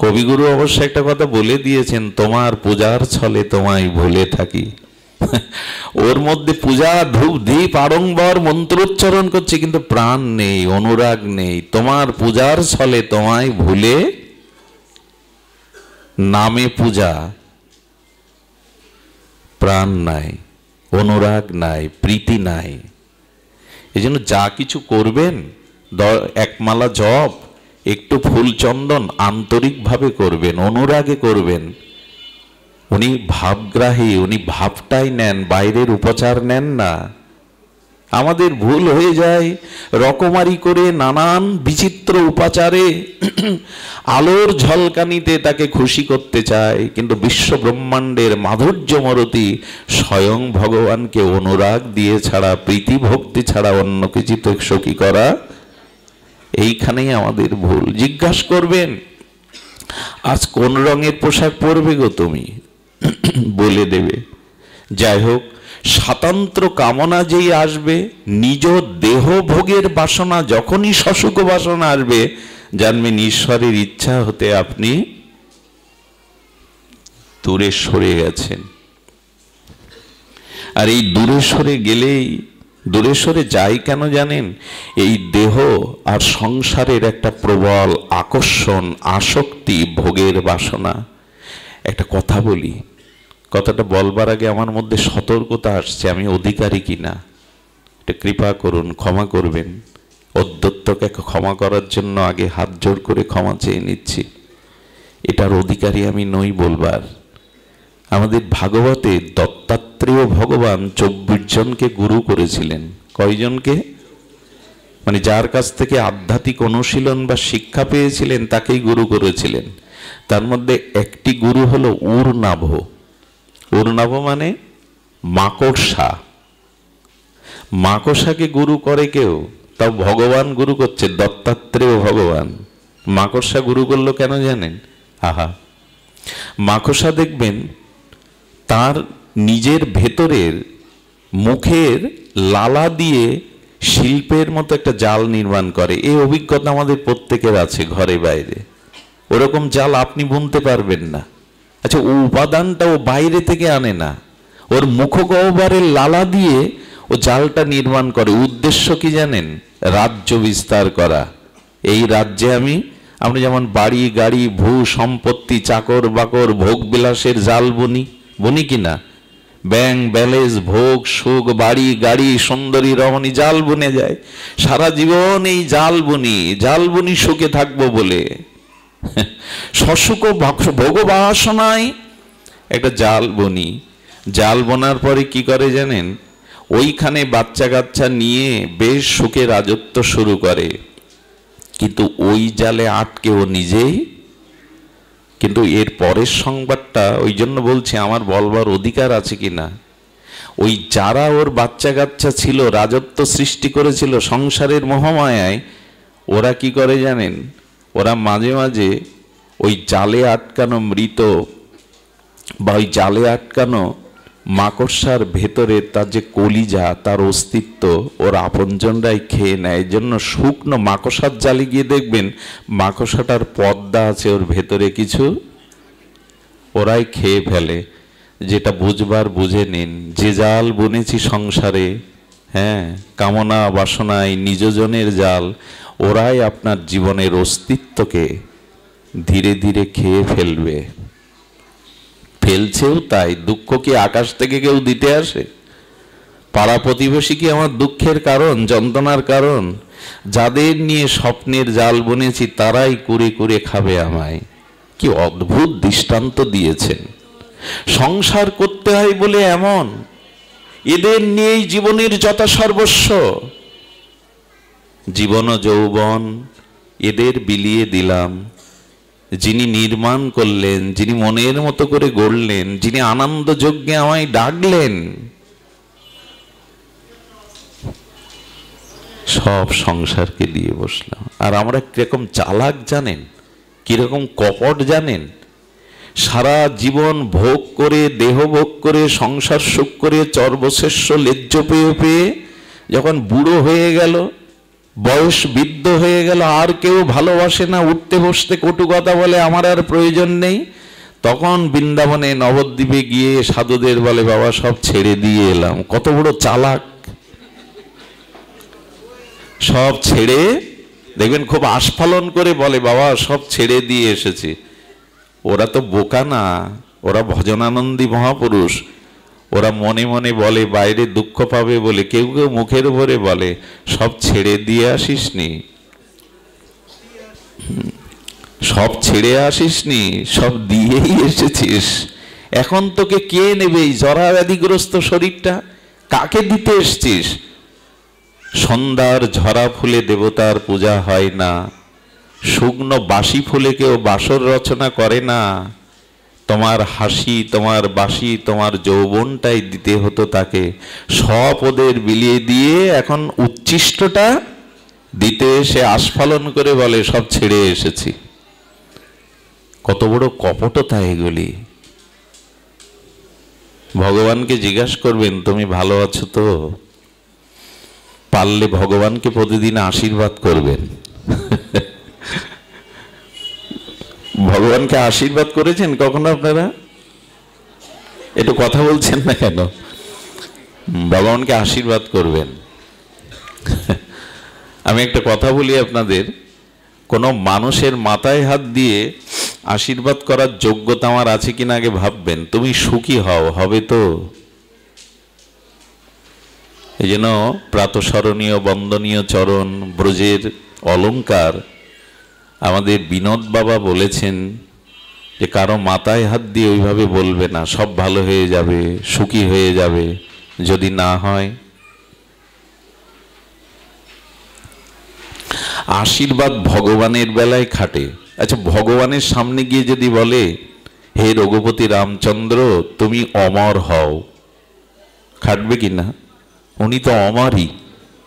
কবিগুরু অবশ্য একটা কথা বলে দিয়েছেন, তোমার পূজার ছলে তোমায় ভুলে থাকি। ওর মধ্যে পূজা ধূপ দীপ আড়ম্বর মন্ত্রোচ্চারণ করছে, কিন্তু প্রাণ নেই, অনুরাগ নেই। তোমার পূজার ছলে তোমায় ভুলে, নামে পূজা, প্রাণ নাই, অনুরাগ নাই, প্রীতি নাই। এই জন্য যা কিছু করবেন, এক মালা জপ, একটু ফুল চন্দন আন্তরিকভাবে করবেন, অনুরাগে করবেন। উনি ভাবগ্রাহী, উনি ভাবটাই নেন, বাইরের উপচার নেন না। আমাদের ভুল হয়ে যায়, রকমারি করে নানান বিচিত্র উপাচারে আলোর ঝলকানিতে তাকে খুশি করতে চায়, কিন্তু বিশ্ব ব্রহ্মাণ্ডের মাধুর্যমরতি স্বয়ং ভগবানকে অনুরাগ দিয়ে ছাড়া, প্রীতি ভক্তি ছাড়া অন্য কিছুতে সখী করা, এইখানেই আমাদের ভুল। জিজ্ঞাসা করবেন আজ কোন রঙের পোশাক পরবে গো তুমি? বলে দেবে। যাই হোক, স্বাতন্ত্র কামনা যেই আসবে, নিজ দেহ ভোগের বাসনা যখনই সসুখ বাসনা আসবে, জানবেন ঈশ্বরের ইচ্ছা হতে আপনি দূরে সরে গেছেন। আর এই দূরে সরে গেলেই, দূরে সরে যাই কেন জানেন? এই দেহ আর সংসারের একটা প্রবল আকর্ষণ, আসক্তি, ভোগের বাসনা। একটা কথা বলি, কথাটা বলবার আগে আমার মধ্যে সতর্কতা আসছে, আমি অধিকারী কিনা এটা কৃপা করুন, ক্ষমা করবেন। অধ্যত্তকে ক্ষমা করার জন্য আগে হাত জোড় করে ক্ষমা চেয়ে নিচ্ছি। এটার অধিকারী আমি নই বলবার। আমাদের ভাগবতে দত্তাত্রেয় ভগবান 24 জনকে গুরু করেছিলেন। কয়জনকে? মানে যার কাছ থেকে আধ্যাত্মিক অনুশীলন বা শিক্ষা পেয়েছিলেন তাকেই গুরু করেছিলেন। তার মধ্যে একটি গুরু হলো উর্নাভ। উর্নাভ মানে মাকড়সা। মাকড়সাকে গুরু করে কেউ, তাও ভগবান গুরু করছে, দত্তাত্রেয় ভগবান। মাকড়সা গুরু করলো কেন জানেন? আহা, মাকড়সা দেখবেন তার নিজের ভেতরের মুখের লালা দিয়ে শিল্পের মতো একটা জাল নির্মাণ করে। এই অভিজ্ঞতা আমাদের প্রত্যেকের আছে ঘরে বাইরে। ওরকম জাল আপনি বুনতে পারবেন না। আচ্ছা, ও উপাদানটা ও বাইরে থেকে আনে না, ওর মুখগহ্বরের লালা দিয়ে ও জালটা নির্মাণ করে। উদ্দেশ্য কি জানেন? রাজ্য বিস্তার করা। এই রাজ্যে আমরা যেমন বাড়ি গাড়ি ভূ সম্পত্তি চাকর বাকর ভোগ বিলাসের জাল বুনি কিনা? ব্যাংক ব্যালেন্স ভোগ সুখ বাড়ি গাড়ি সুন্দরী রমণী জাল বুনে যায়। সারা জীবন এই জাল বুনি সুখে থাকবো বলে সসুখ ভোগ বাসনায় একটা জাল বুনি। জাল বোনার পরে কি করে জানেন? ওইখানে বাচ্চা কাচ্চা নিয়ে বেশ সুখে রাজত্ব শুরু করে, কিন্তু ওই জালে আটকে ও নিজেই। কিন্তু এর পরের সংবাদটা, ওই জন্য বলছি আমার বলবার অধিকার আছে কিনা, ওই যারা ওর বাচ্চা কাচ্চা ছিল, রাজত্ব সৃষ্টি করেছিল সংসারের মোহমায়ায়, ওরা কি করে জানেন? ওরা মাঝে মাঝে ওই জালে আটকানো মৃত বা ওই জালে আটকানো মাকড়সার ভেতরে তার যে কলিজা, তার অস্তিত্ব ওর আপনজনরাই খেয়ে নেয়। এই জন্য শুকনো মাকড়সার জালে গিয়ে দেখবেন মাকড়সাটার পর্দা আছে ওর ভেতরে কিছু, ওরাই খেয়ে ফেলে। যেটা বুঝবার বুঝে নিন, যে জাল বুনেছি সংসারে, হ্যাঁ, কামনা বাসনায় নিজজনের জাল, ওরাই আপনার জীবনের অস্তিত্বকে ধীরে ধীরে খেয়ে ফেলবে। ফেলছেও তাই। দুঃখ কি আকাশ থেকে কেউ দিতে আসে? পাড়া প্রতিবেশী কি আমার দুঃখের কারণ, যন্ত্রণার কারণ? যাদের নিয়ে স্বপ্নের জাল বুনেছি তারাই কুরে কুরে খাবে আমায়। কি অদ্ভুত দৃষ্টান্ত দিয়েছেন। সংসার করতে হয় বলে এমন, এদের নিয়েই জীবনের যথা সর্বস্ব, জীবন যৌবন এদের বিলিয়ে দিলাম। যিনি নির্মাণ করলেন, যিনি মনের মতো করে গড়লেন, যিনি আনন্দ যজ্ঞে আমায় ডাকলেন, সব সংসারকে দিয়ে বসলাম। আর আমরা কিরকম চালাক জানেন, কিরকম কপট জানেন? সারা জীবন ভোগ করে, দেহ ভোগ করে, সংসার সুখ করে, চর্বশেষ্য লেজ্জ পেয়ে পেয়ে যখন বুড়ো হয়ে গেল, বয়স বৃদ্ধ হয়ে গেল, আর কেউ ভালোবাসে না, উঠতে বসতে কটু কথা বলে, আমার আর প্রয়োজন নেই, তখন বৃন্দাবনে নবদ্বীপে গিয়ে সাধুদের বলে, বাবা সব ছেড়ে দিয়ে এলাম। কত বড় চালাক! সব ছেড়ে, দেখবেন খুব আস্ফালন করে বলে, বাবা সব ছেড়ে দিয়ে এসেছি। ওরা তো বোকা না, ওরা ভজনানন্দী মহাপুরুষ। ওরা মনে মনে বলে, বাইরে দুঃখ পাবে বলে। কেউ কেউ মুখের উপরে বলে, সব ছেড়ে দিয়ে আসিসনি, সব ছেড়ে আসিসনি, সব দিয়েই এসেছিস। এখন তোকে কে নেবে এই জরা ব্যাধিগ্রস্ত শরীরটা? কাকে দিতে এসছিস? সন্ধ্যার ঝরা ফুলে দেবতার পূজা হয় না, শুকনো বাসি ফুলে কেউ বাসর রচনা করে না। তোমার হাসি, তোমার বাসি, তোমার যৌবনটাই দিতে হতো তাকে। সব ওদের বিলিয়ে দিয়ে এখন উচ্ছিষ্টটা দিতে এসে আস্ফালন করে বলে, সব ছেড়ে এসেছি। কত বড় কপটতা এগুলি! ভগবানকে জিজ্ঞাসা করবেন, তুমি ভালো আছো তো? পারলে ভগবানকে প্রতিদিন আশীর্বাদ করবেন। ভগবানকে আশীর্বাদ করেছেন কখনো আপনারা? একটু কথা বলছেন না কেন? ভগবানকে আশীর্বাদ করবেন। আমি একটা কথা বলি আপনাদের, কোনো মানুষের মাথায় হাত দিয়ে আশীর্বাদ করার যোগ্যতা আমার আছে কিনা আগে ভাববেন। তুমি সুখী হও, হবে তো? এই জন্য প্রাতঃস্মরণীয় বন্দনীয় চরণ ব্রজের অলঙ্কার আমাদের বিনোদ বাবা বলেছেন যে কারো মাথায় হাত দিয়ে ওইভাবে বলবে না, সব ভালো হয়ে যাবে, সুখী হয়ে যাবে। যদি না হয়, আশীর্বাদ ভগবানের বেলায় খাটে। আচ্ছা, ভগবানের সামনে গিয়ে যদি বলে, হে রঘুপতি রামচন্দ্র তুমি অমর হও, খাটবে কি না? উনি তো অমরই,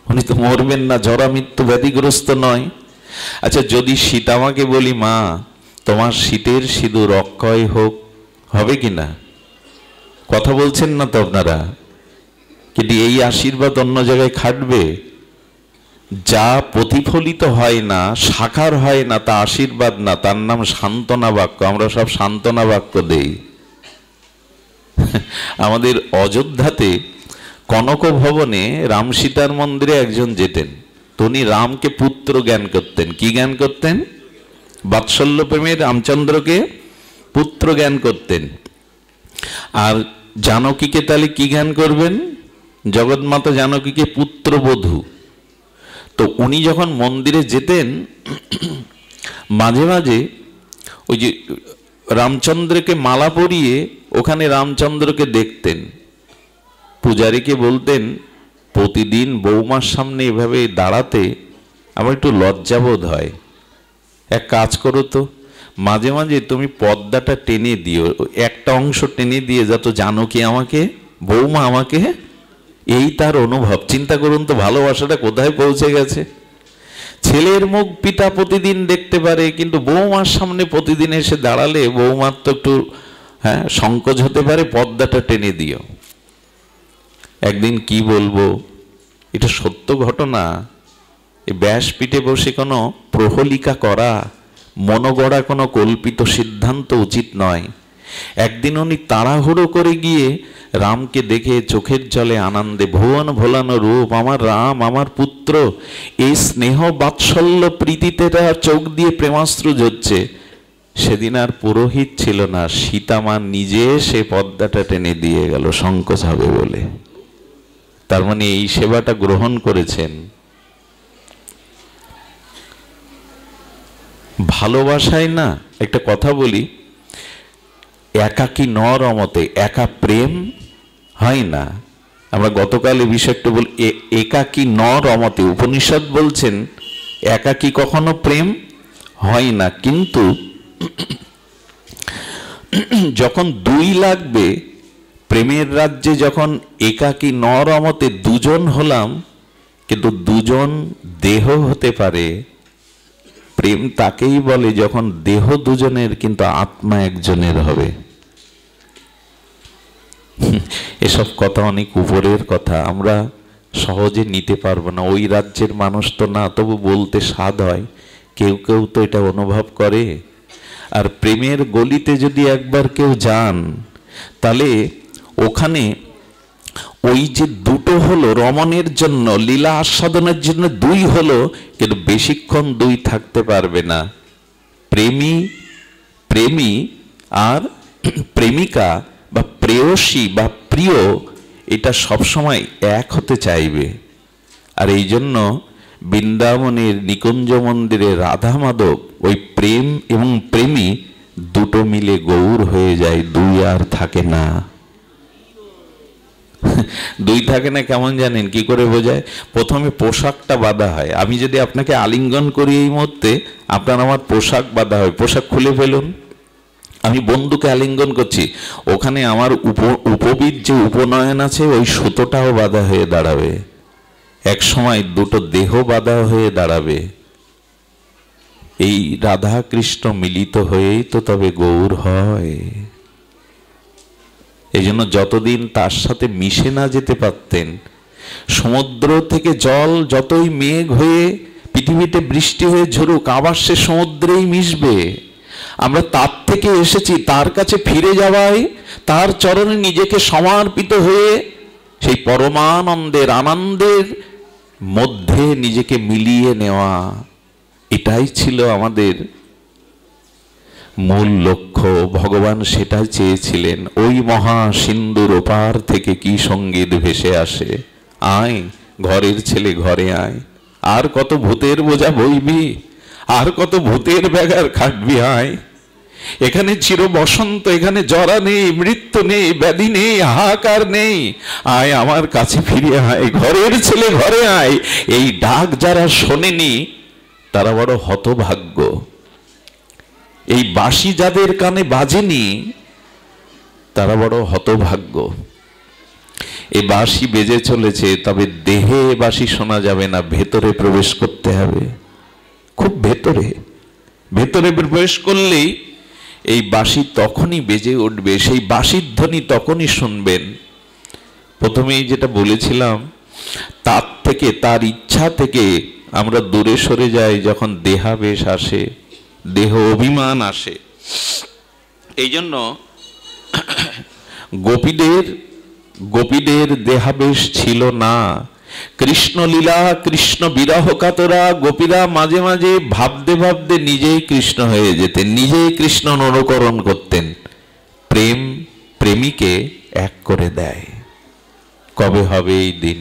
উনি তো মরবেন না, জরা মৃত্যু ব্যাধিগ্রস্ত নয়। আচ্ছা, যদি সীতামাকে বলি মা তোমার শীতের সিঁদুর অক্ষয় হোক, হবে কিনা? কথা বলছেন না তো আপনারা? কিন্তু এই আশীর্বাদ অন্য জায়গায় খাটবে? যা প্রতিফলিত হয় না, সাকার হয় না, তা আশীর্বাদ না, তার নাম সান্ত্বনা বাক্য। আমরা সব সান্ত্বনা বাক্য দেই। আমাদের অযোধ্যাতে কনক ভবনে রাম সীতার মন্দিরে একজন যেতেন, তো উনি রামকে পুত্র জ্ঞান করতেন। কি জ্ঞান করতেন? বাৎসল্য প্রেমে রামচন্দ্রকে পুত্র জ্ঞান করতেন। আর জানকীকে তাহলে কি জ্ঞান করবেন? জগৎমাতা জানকীকে পুত্রবধূ। তো উনি যখন মন্দিরে যেতেন, মাঝে মাঝে ওই যে রামচন্দ্রকে মালা পরিয়ে ওখানে রামচন্দ্রকে দেখতেন। পূজারীকে বলতেন, প্রতিদিন বৌমার সামনে এভাবে দাঁড়াতে আমার একটু লজ্জাবোধ হয়, এক কাজ করো তো, মাঝে মাঝে তুমি পর্দাটা টেনে দিও, একটা অংশ টেনে দিয়ে যাতে জানকী আমাকে, বৌমা আমাকে। এই তার অনুভব। চিন্তা করুন তো, ভালোবাসাটা কোথায় পৌঁছে গেছে। ছেলের মুখ পিতা প্রতিদিন দেখতে পারে, কিন্তু বৌমার সামনে প্রতিদিন এসে দাঁড়ালে বৌমার তো একটু সংকোচ হতে পারে, পর্দাটা টেনে দিও। একদিন কি বলবো, এটা সত্য ঘটনা। এই ব্যাসপীঠে বসে কোনো প্রহলিকা করা, মনোগড়া কোনো কল্পিত সিদ্ধান্ত উচিত নয়। একদিন উনি তাড়াহুড়ো করে গিয়ে রামকে দেখে চোখের জলে আনন্দে, ভুবন ভোলানো রূপ, আমার রাম, আমার পুত্র, এই স্নেহ বাৎসল্য প্রীতিতে তার চোখ দিয়ে প্রেমাশ্রু ঝরছে। সেদিন আর পুরোহিত ছিল না, সীতামা নিজে সে পর্দাটা টেনে দিয়ে গেল সংকোচ হবে বলে। তার মানে এই সেবাটা গ্রহণ করেছেন। ভালোবাসায় না, একটা কথা বলি, একাকী ন রমতে, একা প্রেম হয় না। আমরা গতকাল এই বিষয়টা বলি, একাকী ন রমতে। উপনিষদ বলছেন একাকী কখনো প্রেম হয় না, কিন্তু যখন দুই লাগবে, প্রেমের রাজ্যে যখন একাকী ন রমতে দুজন হলাম, কিন্তু দুজন দেহ হতে পারে। প্রেম তাকেই বলে যখন দেহ দুজনের কিন্তু আত্মা একজনের হবে। এসব কথা অনেক উপরের কথা, আমরা সহজে নিতে পারবো না। ওই রাজ্যের মানুষ তো না, তবু বলতে স্বাদ হয়। কেউ কেউ তো এটা অনুভব করে। আর প্রেমের গলিতে যদি একবার কেউ যান, তাহলে ওখানে ওই যে দুটো হলো রমণের জন্য, লীলা আস্বাদনের জন্য দুই হলো, কিন্তু বেশিক্ষণ দুই থাকতে পারবে না। প্রেমী আর প্রেমিকা বা প্রেয়সী বা প্রিয়, এটা সবসময় এক হতে চাইবে। আর এই জন্য বৃন্দাবনের নিকুঞ্জ মন্দিরে রাধা মাধব, ওই প্রেম এবং প্রেমী দুটো মিলে গৌর হয়ে যায়, দুই আর থাকে না। দুই থাকে না কেমন জানেন, কি করে বোঝায়? প্রথমে পোশাকটা বাঁধা হয়। আমি যদি আপনাকে আলিঙ্গন করি এই মুহূর্তে, আপনার আমার পোশাক বাঁধা হয়, পোশাক খুলে ফেলুন। আমি বন্ধুকে আলিঙ্গন করছি, ওখানে আমার উপবীত যে উপনয়ন আছে, ওই সুতোটাও বাঁধা হয়ে দাঁড়াবে। এক সময় দুটো দেহ বাঁধা হয়ে দাঁড়াবে। এই রাধা কৃষ্ণ মিলিত হয়েই তো তবে গৌর হয়। এই জন্য যতদিন তার সাথে মিশে না যেতে পারতেন, সমুদ্র থেকে জল যতই মেঘ হয়ে পৃথিবীতে বৃষ্টি হয়ে ঝরুক, আবার সে সমুদ্রেই মিশবে। আমরা তার থেকে এসেছি, তার কাছে ফিরে যাওয়ায়, তার চরণে নিজেকে সমর্পিত হয়ে সেই পরমানন্দের আনন্দের মধ্যে নিজেকে মিলিয়ে নেওয়া, এটাই ছিল আমাদের মূল লক্ষ্য। ভগবান সেটা চেয়েছিলেন। ওই মহা সিন্ধুর ওপার থেকে কি সঙ্গীত ভেসে আসে, আয় ঘরের ছেলে ঘরে আয়, আর কত ভূতের বোঝা বইবি, আর কত ভূতের ব্যাগার খাটবি, আয়। এখানে চির বসন্ত, এখানে জরা নেই, মৃত্যু নেই, ব্যাধি নেই, হাহাকার নেই, আয় আমার কাছে ফিরে আয়, ঘরের ছেলে ঘরে আয়। এই ডাক যারা শোনেনি তারা বড় হতভাগ্য। এই বাঁশি যাদের কানে বাজেনি তারা বড় হতভাগ্য। এই বাঁশি বেজে চলেছে, তবে দেহে বাঁশি শোনা যাবে না, ভেতরে প্রবেশ করতে হবে, খুব ভেতরে। ভেতরে প্রবেশ করলেই এই বাঁশি তখনই বেজে উঠবে, সেই বাঁশির ধ্বনি তখনই শুনবেন। প্রথমেই যেটা বলেছিলাম, তার থেকে, তার ইচ্ছা থেকে আমরা দূরে সরে যাই যখন দেহাবেশ আসে, দেহ অভিমান আসে। এই জন্য গোপীদের দেহাবেশ ছিল না। কৃষ্ণলীলা, কৃষ্ণ বিরহ কাতরা গোপীরা মাঝে মাঝে ভাবতে ভাবতে নিজেই কৃষ্ণ হয়ে যেতেন, নিজেই কৃষ্ণ অনুকরণ করতেন। প্রেম প্রেমিকে এক করে দেয়। কবে হবে এই দিন?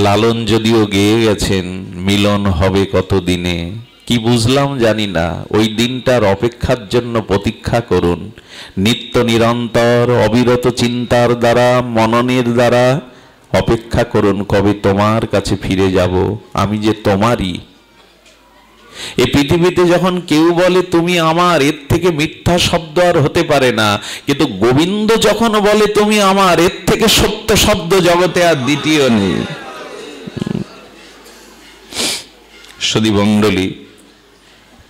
লালন যদিও গেয়ে গেছেন, মিলন হবে কত দিনে, কি বুঝলাম জানি না। ওই দিনটার অপেক্ষার জন্য প্রতীক্ষা করুন, নিত্য নিরন্তর অবিরত চিন্তার দ্বারা, মননের দ্বারা অপেক্ষা করুন, কবে তোমার কাছে ফিরে যাব, আমি যে তোমারই। এই পৃথিবীতে যখন কেউ বলে তুমি আমার, এর থেকে মিথ্যা শব্দ আর হতে পারে না। কিন্তু গোবিন্দ যখন বলে তুমি আমার, এর থেকে সত্য শব্দ জগতে আর দ্বিতীয় নেই। সুধীমণ্ডলী,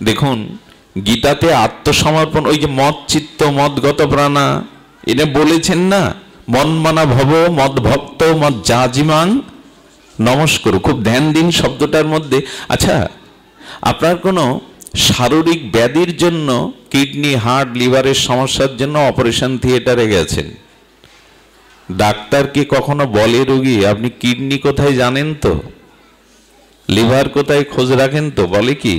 দেখুন গীতাতে আত্মসমর্পণ, ওই যে মদ চিত্ত মদগত প্রাণা, এটা বলেছেন না, মন মানা ভব মদ ভক্ত মদ জাজিমাং নমস্কার। খুব ধ্যান দিন শব্দটার মধ্যে। আচ্ছা, আপনার কোনো শারীরিক ব্যাধির জন্য, কিডনি, হার্ট, লিভারের সমস্যার জন্য অপারেশন থিয়েটারে গেছেন, ডাক্তার কি কখনো বলে রোগী আপনি কিডনি কোথায় জানেন তো, লিভার কোথায় খোঁজ রাখেন তো? বলে কি?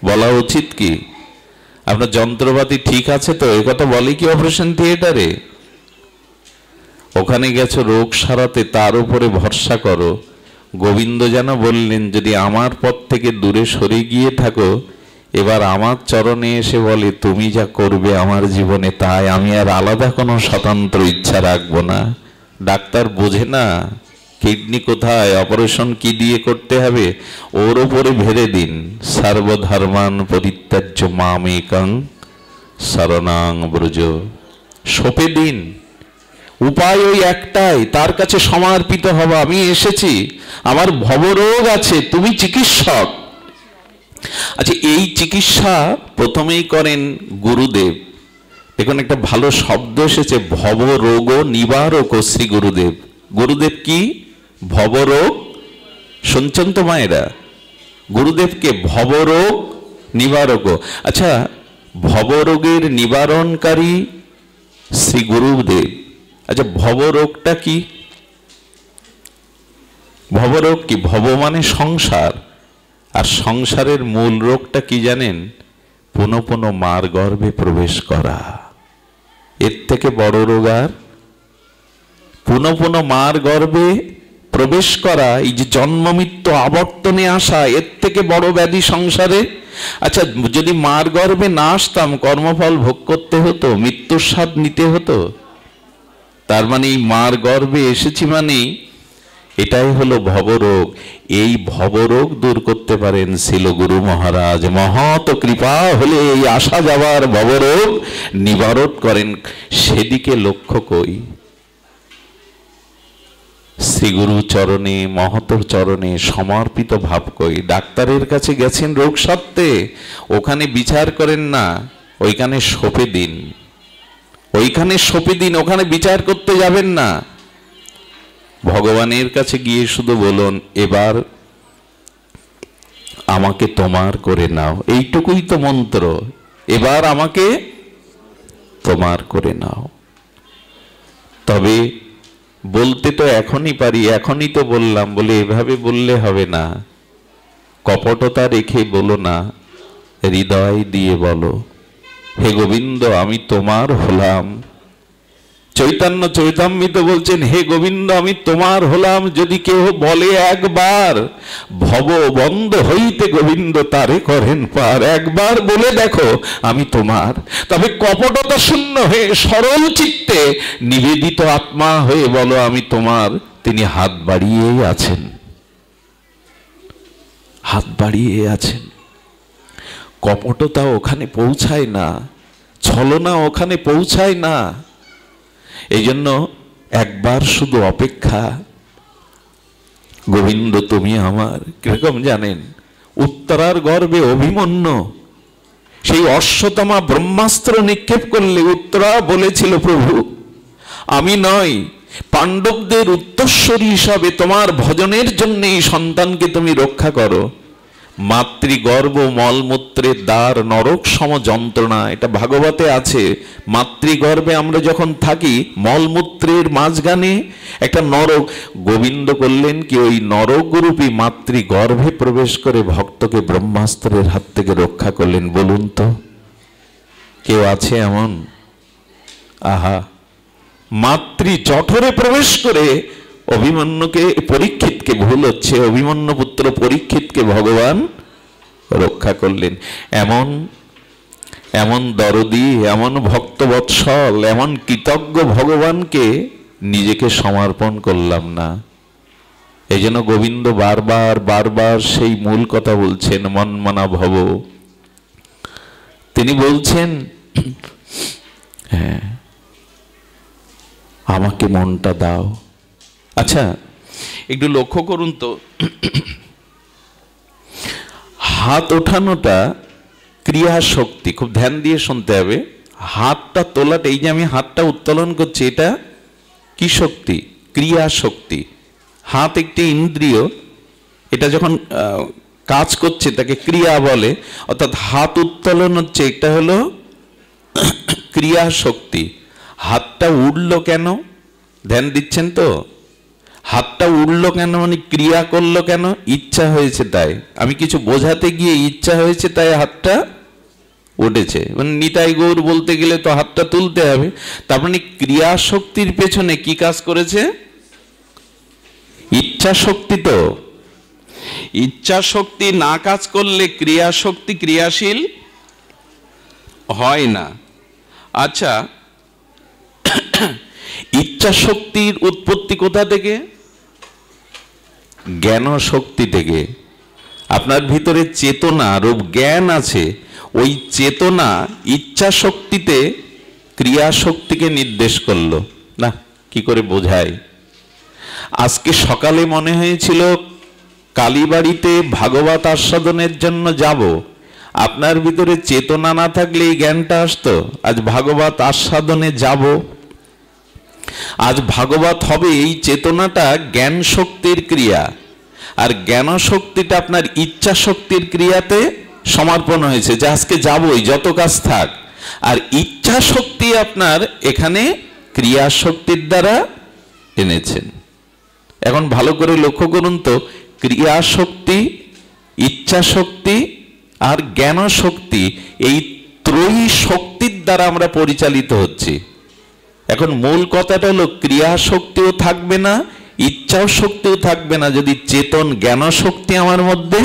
বলা উচিত কি? আপনার যন্ত্রপাতি ঠিক আছে তো, এ কথা বলে কি অপারেশন থিয়েটারে? ওখানে গেছো রোগ সারাতে, তার উপরে ভরসা করো। গোবিন্দ যেন বললেন, যদি আমার পথ থেকে দূরে সরে গিয়ে থাকো, এবার আমার চরণে এসে বলে তুমি যা করবে আমার জীবনে তাই, আমি আর আলাদা কোনো স্বতন্ত্র ইচ্ছা রাখবো না। ডাক্তার বোঝে না কিডনি কোথায়, অপারেশন কি দিয়ে করতে হবে, ওর উপরে ভেরে দিন। সর্বধর্মান পরিত্যাজ্য মামেকং শরণাং ব্রজ, সঁপে দিন। উপায় ওই একটাই, তার কাছে সমর্পিত হওয়া। আমি এসেছি, আমার ভবরোগ আছে, তুমি চিকিৎসক। আচ্ছা, এই চিকিৎসা প্রথমেই করেন গুরুদেব। দেখুন একটা ভালো শব্দ এসেছে, ভবরোগ নিবারক শ্রী গুরুদেব। গুরুদেব কি? ভবরোগ। শুনছেন তো মায়েরা? গুরুদেবকে ভবরোগ নিবারক। আচ্ছা, ভবরোগের নিবারণকারী শ্রী গুরুদেব। আচ্ছা, ভবরোগটা কি? ভবরোগ কি? ভব মানে সংসার, আর সংসারের মূল রোগটা কি জানেন? পুনঃ পুনঃ মার গর্ভে প্রবেশ করা। এর থেকে বড় রোগ আর? পুনঃ পুনঃ মার গর্ভে প্রবেশ করা, এই যে জন্ম মৃত্যু আবর্তনে আসা, এর থেকে বড় ব্যাধি সংসারে? আচ্ছা, যদি মার গর্ভে না আসতাম, কর্মফল ভোগ করতে হতো, মৃত্যুর স্বাদ নিতে হতো। তার মানে এই মার গর্ভে এসেছি মানে এটাই হলো ভবরোগ। এই ভবরোগ দূর করতে পারেন শিলগুরু মহারাজ। মহৎ কৃপা হলে এই আসা যাওয়ার ভবরোগ নিবারণ করেন। সেদিকে লক্ষ্য কই, শ্রীগুরু চরণে, মহতর চরণে সমর্পিত ভাব কই। ডাক্তারের কাছে গেছেন রোগ সত্ত্বে, ওখানে বিচার করেন না, ওইখানে সঁপে দিন, ওইখানে সঁপে দিন, ওখানে বিচার করতে যাবেন না। ভগবানের কাছে গিয়ে শুধু বলুন, এবার আমাকে তোমার করে নাও। এইটুকুই তো মন্ত্র, এবার আমাকে তোমার করে নাও। তবে বলতে তো এখনই পারি, এখনই তো বললাম, বলে এভাবে বললে হবে না। কপটতা রেখে বলো না, হৃদয় দিয়ে বলো, হে গোবিন্দ আমি তোমার হলাম। চৈতন্য চৈতামৃত বলছেন, হে গোবিন্দ আমি তোমার হলাম। যদি কেউ বলে একবার, ভব বন্ধ হইতে গোবিন্দ তারে করেন পার। একবার বলে দেখো আমি তোমার, তবে কপটতা শূন্য হয়ে সরল চিত্তে নিবেদিত আত্মা হয়ে বলো আমি তোমার। তিনি হাত বাড়িয়েই আছেন, হাত বাড়িয়ে আছেন। কপটতা ওখানে পৌঁছায় না, ছলনা ওখানে পৌঁছায় না। এই জন্য একবার শুধু অপেক্ষা, গোবিন্দ তুমি আমার। কিরকম জানেন? উত্তরার গর্ভে অভিমন্যু সেই অশ্বত্থামা ব্রহ্মাস্ত্র নিক্ষেপ করলে উত্তরা বলেছিল, প্রভু আমি নয়, পাণ্ডবদের উত্তরস্বরী হিসাবে তোমার ভজনের জন্য এই সন্তানকে তুমি রক্ষা করো। মাতৃগর্ভ মলমূত্রের দ্বার নরক সম যন্ত্রণা, এটা ভাগবতে আছে। মাতৃগর্ভে আমরা যখন থাকি, মলমূত্রের মাঝখানে একটা নরক, গোবিন্দ করলেন কি ওই নরকরূপী মাতৃগর্ভে প্রবেশ করে ভক্তকে ব্রহ্মাস্ত্রের হাত থেকে রক্ষা করলেন। বলুন তো কেউ আছে এমন? আহা, মাতৃ জঠরে প্রবেশ করে অভিমন্যুকে, পরীক্ষিতকে, ভুল হচ্ছে, অভিমন্যু পুত্র পরীক্ষিতকে ভগবান রক্ষা করলেন। এমন এমন দরদি, এমন ভক্তবৎসল, এমন কৃতজ্ঞ ভগবানকে নিজেকে সমর্পণ করলাম না। এই জন্য গোবিন্দ বারবার বারবার সেই মূল কথা বলছেন, মন্মনা ভব। তিনি বলছেন, হ্যাঁ আমাকে মনটা দাও। আচ্ছা একটু লক্ষ্য করুন তো, হাত ওঠানোটা ক্রিয়া শক্তি, খুব ধ্যান দিয়ে শুনতে হবে। হাতটা তোলাটা, এই যে আমি হাতটা উত্তোলন করছি, এটা কি শক্তি? ক্রিয়া শক্তি। হাত একটি ইন্দ্রিয়, এটা যখন কাজ করছে তাকে ক্রিয়া বলে। অর্থাৎ হাত উত্তোলন হচ্ছে, এটা হলো ক্রিয়া শক্তি। হাতটা উঠলো কেন? ধ্যান দিচ্ছেন তো? হাতটা উঠলো কেন মানে ক্রিয়া করলো কেন? ইচ্ছা হয়েছে তাই। আমি কিছু বোঝাতে গিয়ে ইচ্ছা হয়েছে তাই হাতটা উঠেছে। মানে নিতাই গৌর বলতে গেলে তো হাতটা তুলতে হবে। তার মানে ক্রিয়া শক্তির পেছনে কি কাজ করেছে? ইচ্ছা শক্তি। তো ইচ্ছা শক্তি না কাজ করলে ক্রিয়া শক্তি ক্রিয়াশীল হয় না। আচ্ছা, ইচ্ছা শক্তির উৎপত্তি কোথা থেকে? জ্ঞান শক্তি থেকে। আপনার ভিতরে চেতনা রূপ জ্ঞান আছে, ওই চেতনা ইচ্ছা শক্তিতে ক্রিয়া শক্তিকে নির্দেশ করলো। না, কি করে বোঝায়? আজকে সকালে মনে হয়েছিল কালীবাড়িতে ভাগবত আস্বাদনের জন্য যাব। আপনার ভিতরে চেতনা না থাকলে এই জ্ঞানটা আসতো, আজ ভাগবত আস্বাদনে যাব, আজ ভাগবত হবে। এই চেতনাটা জ্ঞান শক্তির ক্রিয়া, আর জ্ঞান শক্তিটা আপনার ইচ্ছা শক্তির ক্রিয়াতে সমর্পণ হয়েছে যে আজকে যাবই, যত কাজ থাক। আর ইচ্ছা শক্তি আপনার এখানে ক্রিয়া শক্তির দ্বারা এনেছেন। এখন ভালো করে লক্ষ্য করুন তো, ক্রিয়া শক্তি, ইচ্ছা শক্তি আর জ্ঞান শক্তি, এই ত্রয়ী শক্তির দ্বারা আমরা পরিচালিত হচ্ছি। এখন মূল কথাটা হলো, ক্রিয়া শক্তিও থাকবে না, ইচ্ছাও শক্তিও থাকবে না যদি চেতন জ্ঞান শক্তি আমার মধ্যে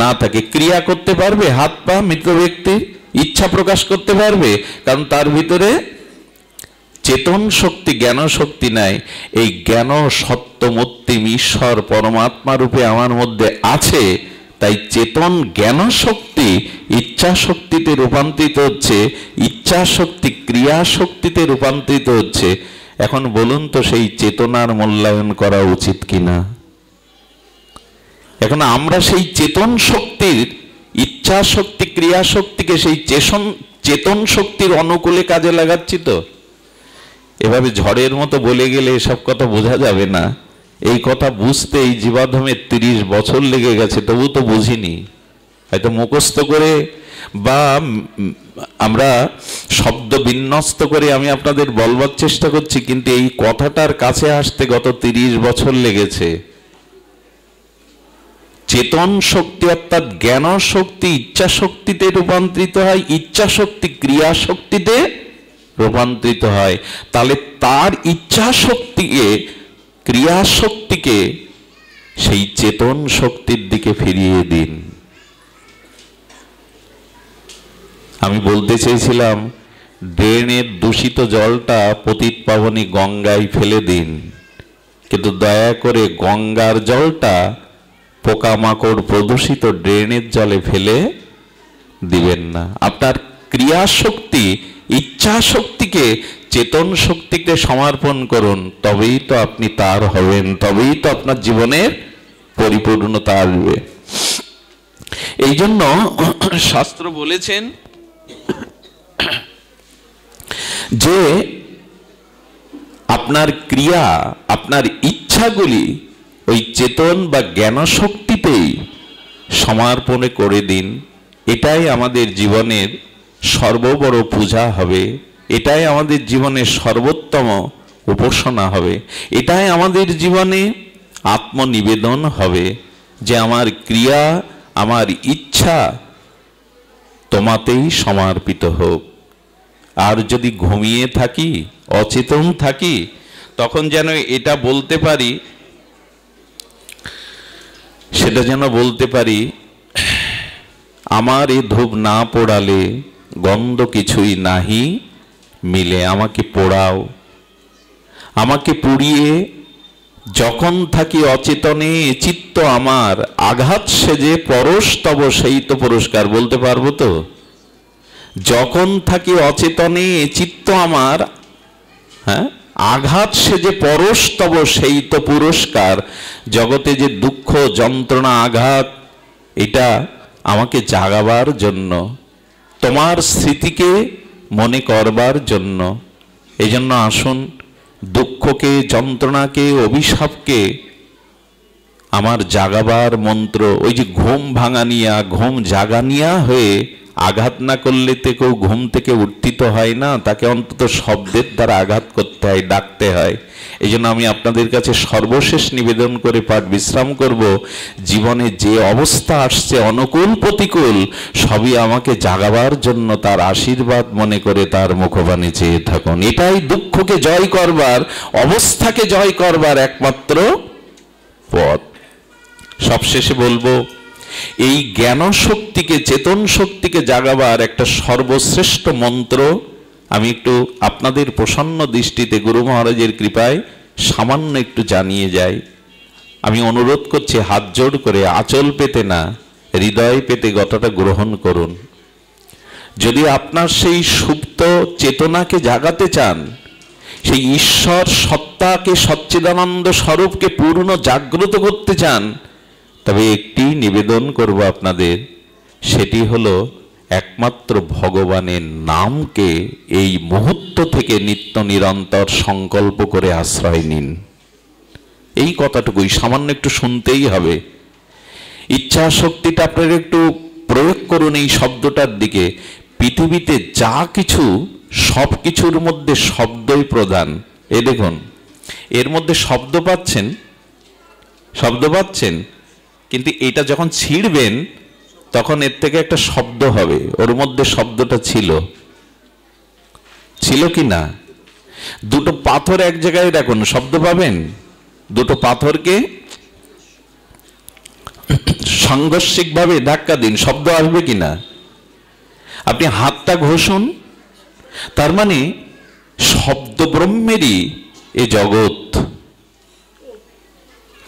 না থাকে। ক্রিয়া করতে পারবে হাত পা মৃত ব্যক্তি? ইচ্ছা প্রকাশ করতে পারবে? কারণ তার ভিতরে চেতন শক্তি জ্ঞান শক্তি নাই। এই জ্ঞান সত্যমূর্তিম ঈশ্বর পরমাত্মা রূপে আমার মধ্যে আছে, তাই চেতন জ্ঞান শক্তি ইচ্ছা শক্তিতে রূপান্তরিত হচ্ছে, ইচ্ছা শক্তি ক্রিয়া শক্তিতে রূপান্তরিত হচ্ছে। এখন বলুন তো সেই চেতনার মূল্যায়ন করা উচিত কিনা? এখন আমরা সেই চেতন শক্তির, ইচ্ছা শক্তি ক্রিয়া শক্তিকে সেই চেতন শক্তির অনুকূলে কাজে লাগাচ্ছি। তো এভাবে ঝড়ের মতো বলে গেলে এসব কথা বোঝা যাবে না। এই কথা বুঝতে এই জীবাধমে 30 বছর লেগে গেছে, তবু তো বুঝিনি। হয়তো মুখস্থ করে বা আমরা শব্দ বিন্যস্ত করে আমি আপনাদের বলবার চেষ্টা করছি, কিন্তু এই কথাটার কাছে আসতে গত 30 বছর লেগেছে। চেতন শক্তি অর্থাৎ জ্ঞান শক্তি ইচ্ছা শক্তিতে রূপান্তরিত হয়, ইচ্ছা শক্তি ক্রিয়া শক্তিতে রূপান্তরিত হয়। তাহলে তার ইচ্ছা শক্তিকে ক্রিয়া শক্তিকে সেই চেতন শক্তির দিকে ফিরিয়ে দিন। আমি বলতে চেয়েছিলাম ড্রেনের দূষিত জলটা পতিত পাবনী গঙ্গায় ফেলে দিন, কিন্তু দয়া করে গঙ্গার জলটা পোকামাকড় প্রদূষিত ড্রেনের জলে ফেলে দিবেন না। আপনার ক্রিয়া শক্তি ইচ্ছা শক্তি শক্তিকে, চেতন শক্তিকে সমর্পণ করুন, তবেই তো আপনি তার হবেন, তবেই তো আপনার জীবনের পরিপূর্ণতা আসবে। এই জন্য শাস্ত্র বলেছেন যে আপনার ক্রিয়া, আপনার ইচ্ছাগুলি ওই চেতন বা জ্ঞান শক্তিতেই সমর্পণ করে দিন। এটাই আমাদের জীবনের সর্ববড় পূজা হবে, এটাই আমাদের জীবনের সর্বোত্তম উপাসনা হবে, এটাই আমাদের জীবনে আত্মনিবেদন হবে যে আমার ক্রিয়া, আমার ইচ্ছা তোমাতেই সমর্পিত হোক। আর যদি ঘুমিয়ে থাকি, অচেতন থাকি, তখন যেন এটা বলতে পারি, সেটা যেন বলতে পারি, আমার এ ধূপ না পোড়ালে গন্ধ কিছুই নাহি মিলে, আমাকে পোড়াও, আমাকে পুড়িয়ে যখন থাকি অচেতনে চিত্ত আমার আঘাত সেজে পরশ তব সেই তো পুরস্কার। বলতে পারবো তো? যখন থাকি অচেতনে চিত্ত আমার, হ্যাঁ, আঘাত সেজে পরশ তব সেই তো পুরস্কার। জগতে যে দুঃখ, যন্ত্রণা, আঘাত, এটা আমাকে জাগাবার জন্য, তোমার স্মৃতিকে মনে করবার জন্য। এই জন্য আসুন দুঃখকে, যন্ত্রণাকে, অভিশাপকে আমার জাগাবার মন্ত্র, ওই যে ঘুম ভাঙানিয়া, ঘুম জাগানিয়া হয়ে আঘাত না করলে তো কেউ ঘুম থেকে উত্থিত হয় না, তাকে অন্তত শব্দের দ্বারা আঘাত করতে হয়, ডাকতে হয়। এই জন্য আমি আপনাদের কাছে সর্বশেষ নিবেদন করে পাঠ বিশ্রাম করব, জীবনে যে অবস্থা আসছে, অনুকূল প্রতিকূল, সবই আমাকে জাগাবার জন্য তার আশীর্বাদ মনে করে তার মুখবাণী চেয়ে থাকুন। এটাই দুঃখকে জয় করবার, অবস্থাকে জয় করবার একমাত্র পথ। সবশেষে বলবো, এই জ্ঞান শক্তিকে, চেতন শক্তিকে জাগাবার একটা সর্বশ্রেষ্ঠ মন্ত্র আমি একটু আপনাদের প্রসন্ন দৃষ্টিতে গুরু মহারাজের কৃপায় সামান্য একটু জানিয়ে যাই। আমি অনুরোধ করছি হাত জোড় করে, আঁচল পেতে না, হৃদয় পেতে কথাটা গ্রহণ করুন। যদি আপনার সেই সুপ্ত চেতনাকে জাগাতে চান, সেই ঈশ্বর সত্তাকে, সচ্চিদানন্দ স্বরূপকে পূর্ণ জাগ্রত করতে চান, তবে একটি নিবেদন করব আপনাদের, সেটি হলো একমাত্র ভগবানের নামকে এই মুহূর্ত থেকে নিত্য নিরন্তর সংকল্প করে আশ্রয় নিন। এই কথাটুকুই সামান্য একটু শুনতেই হবে। ইচ্ছা শক্তিটা আপনারা একটু প্রয়োগ করুন এই শব্দটার দিকে। পৃথিবীতে যা কিছু, সব কিছুর মধ্যে শব্দই প্রধান। এ দেখুন, এর মধ্যে শব্দ পাচ্ছেন, শব্দ পাচ্ছেন, কিন্তু এটা যখন ছিঁড়বেন তখন এর থেকে একটা শব্দ হবে। ওর মধ্যে শব্দটা ছিল, ছিল কি না? দুটো পাথর এক জায়গায় রাখুন, শব্দ পাবেন? দুটো পাথরকে সাংঘর্ষিক ভাবে ধাক্কা দিন, শব্দ আসবে কিনা? আপনি হাতটা ঘষুন, তার মানে শব্দ ব্রহ্মেরই এ জগৎ।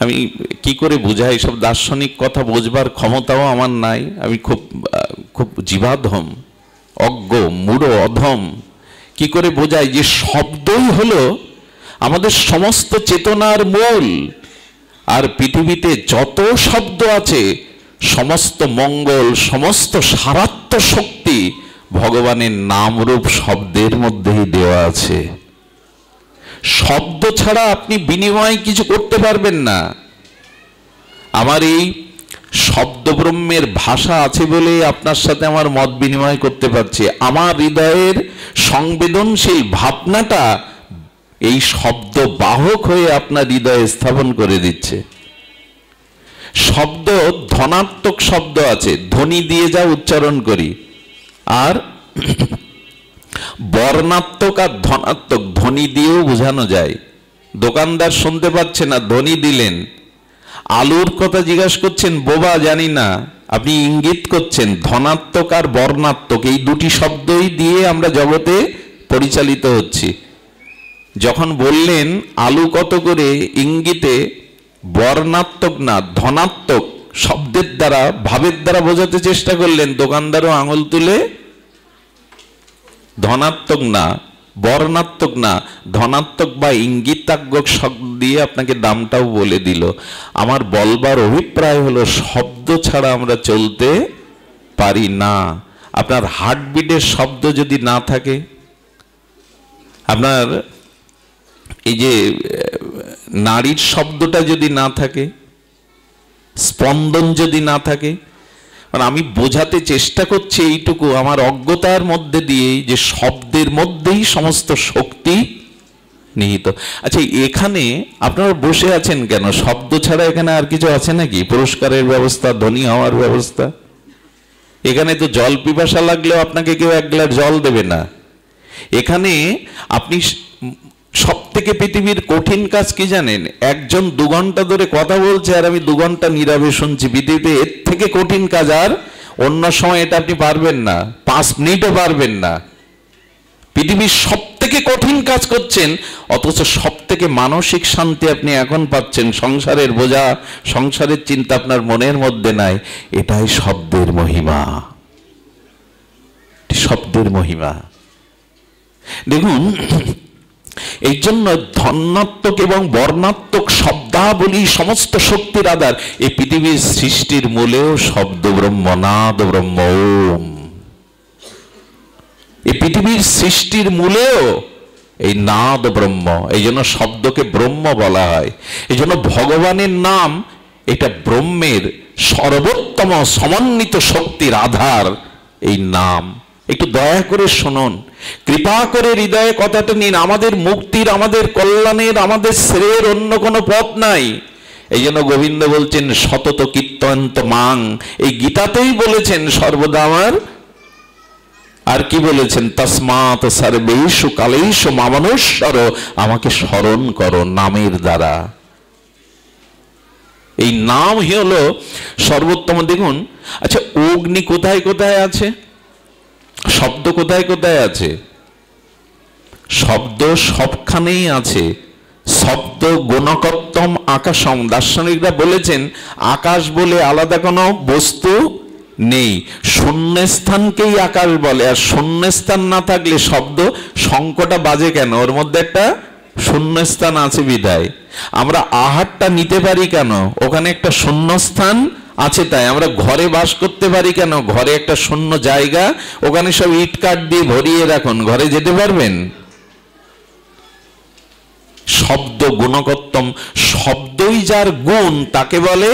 আমি কি করে বুঝাই, সব দার্শনিক কথা বোঝবার ক্ষমতাও আমার নাই। আমি খুব জীবাধম, অজ্ঞ, মূঢ়, অধম। কি করে বোঝাই যে শব্দই হলো আমাদের সমস্ত চেতনার মূল। আর পৃথিবীতে যত শব্দ আছে, সমস্ত মঙ্গল, সমস্ত সারাত্ম শক্তি ভগবানের নামরূপ শব্দের মধ্যেই দেওয়া আছে। শব্দ ছাড়া আপনি বিনিময় কিছু করতে পারবেন না। আমার এই শব্দ ব্রহ্মের ভাষা আছে বলে আপনার সাথে আমার মত বিনিময় করতে পারছি। আমার হৃদয়ের সংবেদনশীল ভাবনাটা এই শব্দ বাহক হয়ে আপনার হৃদয়ে স্থাপন করে দিচ্ছে। শব্দ, ধনাত্মক শব্দ আছে, ধ্বনি দিয়ে যা উচ্চারণ করি, আর বর্ণাত্মক আর ধনাত্মক, ধ্বনি দিয়েও বোঝানো যায়। দোকানদার শুনতে পাচ্ছে না, ধ্বনি দিলেন। আলুর কথা জিজ্ঞাসা করছেন, বোবা জানি না, আপনি ইঙ্গিত করছেন। ধনাত্মক আর বর্ণাত্মক এই দুটি শব্দই দিয়ে আমরা জগতে পরিচালিত হচ্ছি। যখন বললেন আলু কত করে, ইঙ্গিতে বর্ণাত্মক না ধনাত্মক শব্দের দ্বারা, ভাবের দ্বারা বোঝাতে চেষ্টা করলেন। দোকানদারও আঙুল তুলে ধনাত্মক না বর্ণাত্মক না, ধনাত্মক বা ইঙ্গিতাত্মক শব্দ দিয়ে আপনাকে দামটাও বলে দিল। আমার বলবার অভিপ্রায় হলো শব্দ ছাড়া আমরা চলতে পারি না। আপনার হার্টবিটের শব্দ যদি না থাকে, আপনার এই যে নারীর শব্দটা যদি না থাকে, স্পন্দন যদি না থাকে, মানে আমি বোঝাতে চেষ্টা করছি এইটুকু আমার অজ্ঞতার মধ্যে দিয়ে যে শব্দের মধ্যেই সমস্ত শক্তি নিহিত। আচ্ছা, এখানে আপনারা বসে আছেন কেন? শব্দ ছাড়া এখানে আর কিছু আছে নাকি? পুরস্কারের ব্যবস্থা, ধনী হওয়ার ব্যবস্থা? এখানে তো জল পিপাসা লাগলেও আপনাকে কেউ এক গ্লাস জল দেবে না। এখানে আপনি সব থেকে পৃথিবীর কঠিন কাজ কি জানেন? একজন 2 ঘন্টা ধরে কথা বলছে আর আমি 2 ঘন্টা নীরবে শুনছি। পৃথিবীতে এর থেকে কঠিন কাজ আর অন্য সময় এটা আপনি পারবেন না, 5 মিনিটও পারবেন না। পৃথিবীর সব থেকে কঠিন কাজ করছেন, অথচ সব থেকে মানসিক শান্তি আপনি এখন পাচ্ছেন। সংসারের বোঝা, সংসারের চিন্তা আপনার মনের মধ্যে নাই। এটাই শব্দের মহিমা, শব্দের মহিমা। দেখুন, এই জন্য ধনাত্মক এবং বর্ণাত্মক শব্দাবলী সমস্ত শক্তির আধার। এই পৃথিবীর সৃষ্টির মূলেও শব্দ ব্রহ্ম, নাদ ব্রহ্ম, ওম। এই পৃথিবীর সৃষ্টির মূলেও এই নাদ ব্রহ্ম। এই জন্য শব্দকে ব্রহ্ম বলা হয়। এই জন্য ভগবানের নাম এটা ব্রহ্মের সর্বোত্তম সমন্বিত শক্তির আধার এই নাম। একটু দয়া করে শুনুন, কৃপা করে হৃদয়ে কথাটা নিন। আমাদের মুক্তির, আমাদের কল্যাণের, আমাদের শ্রেয়ের অন্য কোনো পথ নাই। এই জন্য গোবিন্দ বলছেন সতত কীর্তন্ত মাং। এই গীতাতেই বলেছেন সর্বদা আমার, আর কি বলেছেন? তস্মাৎ সর্বেষু কালেষু মামনুষ্যর, আমাকে স্মরণ করো নামের দ্বারা। এই নাম হলো সর্বোত্তম। দেখুন, আচ্ছা, অগ্নি কোথায় কোথায় আছে? শব্দ কোথায় কোথায় আছে? শব্দ সবখানেই আছে। শব্দ গুণকত্তম আকাশম। দার্শনিকরা বলেছেন আকাশ বলে আলাদা কোনো বস্তু নেই, শূন্যস্থানকেই আকাশ বলে। আর শূন্যস্থান না থাকলে শব্দ শঙ্কটা বাজে কেন? ওর মধ্যে একটা শূন্যস্থান আছে বিধায়। আমরা আহারটা নিতে পারি কেন? ওখানে একটা শূন্যস্থান আছে। তাই আমরা ঘরে বাস করতে পারি কেন? ঘরে একটা শূন্য জায়গা, ওখানে সব ইট কাঠ দিয়ে ভরিয়ে রাখুন, ঘরে যেতে পারবেন? শব্দ গুণকত্তম। শব্দই যার গুণ তাকে বলে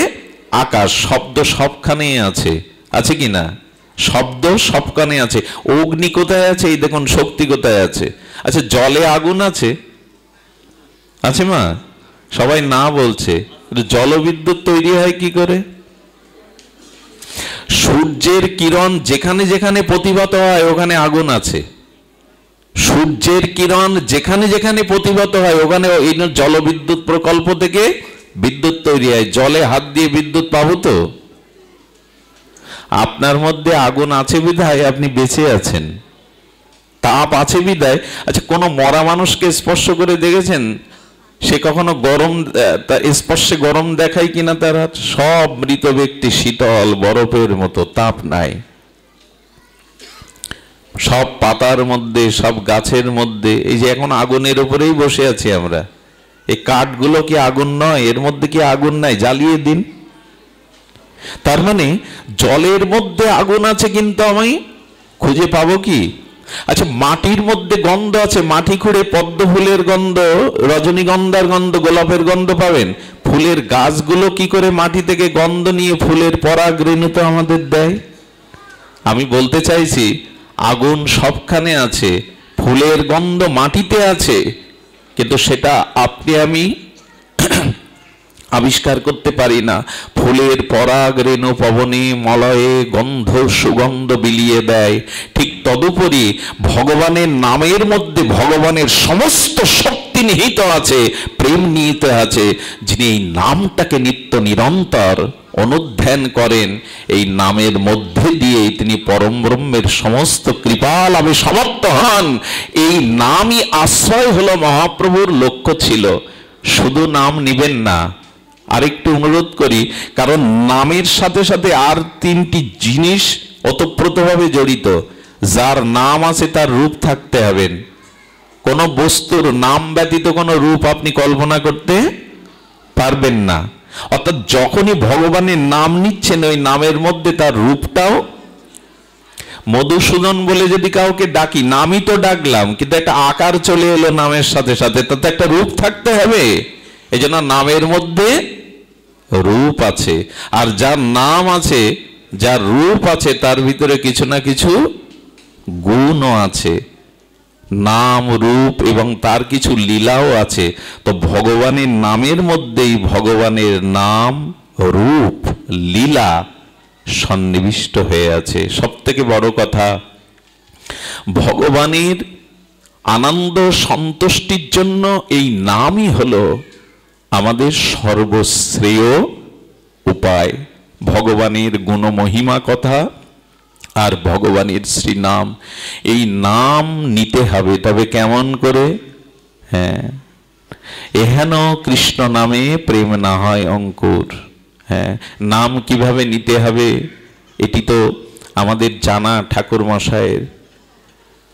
আকাশ। শব্দ সবখানেই আছে, আছে কি না? শব্দ সবখানে আছে। অগ্নি কোথায় আছে? এই দেখুন, শক্তি কোথায় আছে? আচ্ছা, জলে আগুন আছে? আছে মা? সবাই না বলছে। জলবিদ্যুৎ তৈরি হয় কি করে? সূর্যের কিরণ যেখানে যেখানে প্রতিভাত হয় ওখানে আগুন আছে। সূর্যের কিরণ যেখানে যেখানে প্রতিভাত হয় ওখানে এই জলবিদ্যুৎ প্রকল্প থেকে বিদ্যুৎ তৈরি হয়। জলে হাত দিয়ে বিদ্যুৎ পাবো তো? আপনার মধ্যে আগুন আছে বিধায় আপনি বেঁচে আছেন, তাপ আছে বিধায়। আচ্ছা, কোনো মরা মানুষকে স্পর্শ করে দেখেছেন? সে কখনো গরম, স্পর্শে গরম দেখায় কিনা তার হাত? সব মৃত ব্যক্তি শীতল বরফের মতো, তাপ নাই। সব পাতার মধ্যে, সব গাছের মধ্যে, এই যে এখন আগুনের উপরেই বসে আছি আমরা, এই কাঠগুলো কি আগুন নয়? এর মধ্যে কি আগুন নাই? জ্বালিয়ে দিন। তার মানে জলের মধ্যে আগুন আছে, কিন্তু আমি খুঁজে পাবো কি? আচ্ছা, মাটির মধ্যে গন্ধ আছে। মাটি খুঁড়ে পদ্ম ফুলের গন্ধ, রজনীগন্ধার গন্ধ, গোলাপের গন্ধ পাবেন। ফুলের গাছগুলো কি করে মাটি থেকে গন্ধ নিয়ে ফুলের পরাগ রেণু তো আমাদের দেয়। আমি বলতে চাইছি আগুন সবখানে আছে, ফুলের গন্ধ মাটিতে আছে, কিন্তু সেটা আপনি আমি আবিষ্কার করতে পারি না। ফুলের পরাগ রেণু পবনে মলয়ে গন্ধ সুগন্ধ বিলিয়ে দেয়। ঠিক তদুপরি ভগবানের নামের মধ্যে ভগবানের সমস্ত শক্তি নিহিত আছে, প্রেম নিহিত আছে। যিনি এই নামটাকে নিত্য নিরন্তর অনুধ্যান করেন, এই নামের মধ্যে দিয়ে তিনি পরম ব্রহ্মের সমস্ত কৃপা লাভে সমর্থ হন। এই নামই আশ্রয় হলো মহাপ্রভুর লক্ষ্য ছিল। শুধু নাম নিবেন না, আরেকটু অনুরোধ করি, কারণ নামের সাথে সাথে আর 3টি জিনিস ওতপ্রোতভাবে জড়িত। যার নাম আছে তার রূপ থাকতে হবে। কোন বস্তুর নাম ব্যতীত কোনো রূপ আপনি কল্পনা করতে পারবেন না। অর্থাৎ যখনই ভগবানের নাম নিচ্ছেন ওই নামের মধ্যে তার রূপটাও, মধুসূদন বলে যদি কাউকে ডাকি, নামই তো ডাকলাম, কিন্তু একটা আকার চলে এলো নামের সাথে সাথে, তাতে একটা রূপ থাকতে হবে। এই জন্য নামের মধ্যে রূপ আছে, আর যার নাম আছে, যার রূপ আছে, তার ভিতরে কিছু না কিছু গুণও আছে, নাম রূপ এবং তার কিছু লীলাও আছে। তো ভগবানের নামের মধ্যেই ভগবানের নাম রূপ লীলা সন্নিবিষ্ট হয়ে আছে। সব থেকে বড় কথা, ভগবানের আনন্দ সন্তুষ্টির জন্য এই নামই হলো আমাদের সর্বশ্রেয় উপায়। ভগবানের গুণমহিমা কথা আর ভগবানের শ্রীনাম, এই নাম নিতে হবে। তবে কেমন করে? হ্যাঁ, এহেন কৃষ্ণ নামে প্রেম না হয় অঙ্কুর। হ্যাঁ, নাম কিভাবে নিতে হবে এটি তো আমাদের জানা ঠাকুর মশায়ের।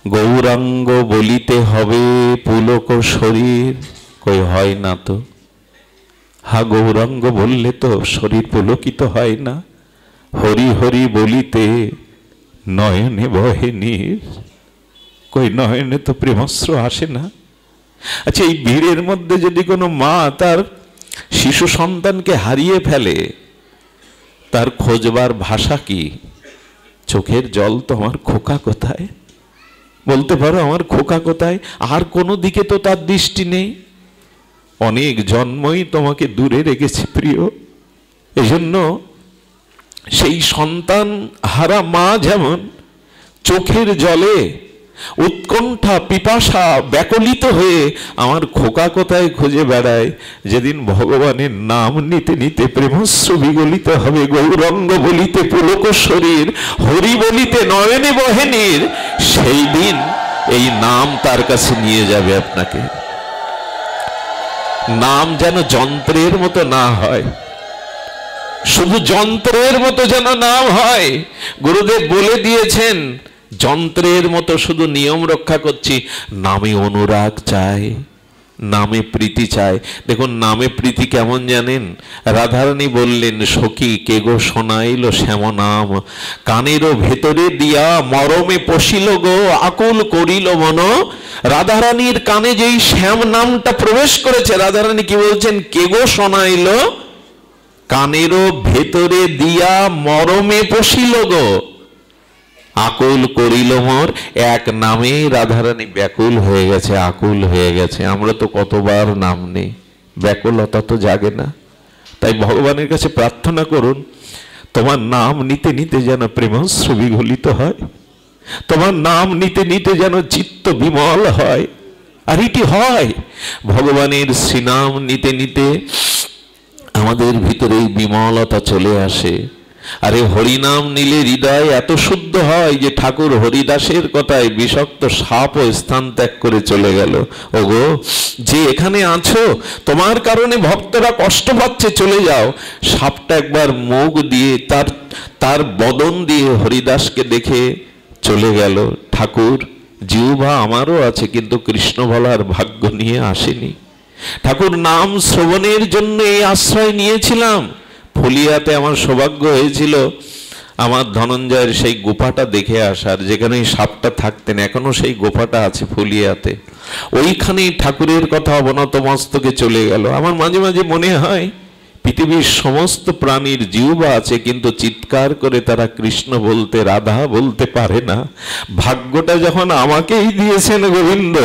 গৌরাঙ্গ বলিতে হবে পুলক শরীর, কই হয় না তো। হা, গৌরাঙ্গ বললে তো শরীর পুলকিত হয় না। হরি হরি বলিতে নয়নে বহে নীর, কই নয়নে তো প্রেমস্র আসে না। আচ্ছা, এই ভিড়ের মধ্যে যদি কোনো মা তার শিশু সন্তানকে হারিয়ে ফেলে, তার খোঁজবার ভাষা কি? চোখের জল তো আমার খোকা কোথায়, বলতে পারো আমার খোকা কোথায়? আর কোনো দিকে তো তার দৃষ্টি নেই। অনেক জন্মই তোমাকে দূরে রেখেছে প্রিয়। এজন্য সেই সন্তান হারা মা যেমন চোখের জলে উৎকণ্ঠা পিপাসা ব্যাকুলিত হয়ে আমার খোকা কোথায় খুঁজে বেড়ায়, যেদিন ভগবানের নাম নিতে নিতে প্রেমস্রু বিগলিত হবে, গৌরঙ্গ বলিতে পুলক শরীর, হরি বলিতে নয়নে বহে নীর, সেই দিন এই নাম তার কাছে নিয়ে যাবে আপনাকে। নাম যেন যন্ত্রের মতো না হয়, শুধু যন্ত্রের মতো যেন নাম হয়। গুরুদেব বলে দিয়েছেন, যন্ত্রের মতো শুধু নিয়ম রক্ষা করছি, নামে অনুরাগ চাই, নামে প্রীতি চাই। দেখুন নামে প্রীতি কেমন জানেন? রাধারানী বললেন, সখী কে গো শোনাইল শ্যাম নাম, কানেরও ভেতরে দিয়া মরমে পশিল গো, আকুল করিল মন। রাধারানীর কানে যেই শ্যাম নামটা প্রবেশ করেছে, রাধারানী কি বলছেন? কে গো শোনাইল, কানেরও ভেতরে দিয়া মরমে পশিল গো, আকুল করিল মোর। এক নামে রাধারানী ব্যাকুল হয়ে গেছে, আকুল হয়ে গেছে। আমরা তো কতবার নাম নেই, ব্যাকুলতা তো জাগে না। তাই ভগবানের কাছে প্রার্থনা করুন, তোমার নাম নিতে নিতে যেন প্রেমস্রু বিগলিত হয়, তোমার নাম নিতে নিতে যেন চিত্ত বিমল হয়। আর এটি হয় ভগবানের শ্রীনাম নিতে নিতে আমাদের ভিতরে বিমলতা চলে আসে। আরে হরিনাম নিলে হৃদয় এত শুদ্ধ হয় যে ঠাকুর হরিদাসের কথায় বিষাক্ত সাপও স্থান ত্যাগ করে চলে গেল। ওগো, যে এখানে আছো, তোমার কারণে ভক্তরা কষ্ট পাচ্ছে, চলে যাও। সাপটা একবার মুখ দিয়ে তার বদন দিয়ে হরিদাসকে দেখে চলে গেল। ঠাকুর, জিহ্বা আমারও আছে, কিন্তু কৃষ্ণ বলার ভাগ্য নিয়ে আসেনি। ঠাকুর নাম শ্রবণের জন্য এই আশ্রয় নিয়েছিলাম। ফুলিয়াতে আমার সৌভাগ্য হয়েছিল আমার ধনঞ্জয়ের সেই গুফাটা দেখে আসার, যেখানে সাপটা থাকতেন। এখনো সেই গুফাটা আছে ফুলিয়াতে। ওইখানেই ঠাকুরের কথা অবনত মস্তকে চলে গেল। আমার মাঝে মাঝে মনে হয় পৃথিবীর সমস্ত প্রাণীর জিহ্বা আছে, কিন্তু চিৎকার করে তারা কৃষ্ণ বলতে, রাধা বলতে পারে না। ভাগ্যটা যখন আমাকেই দিয়েছেন গোবিন্দ,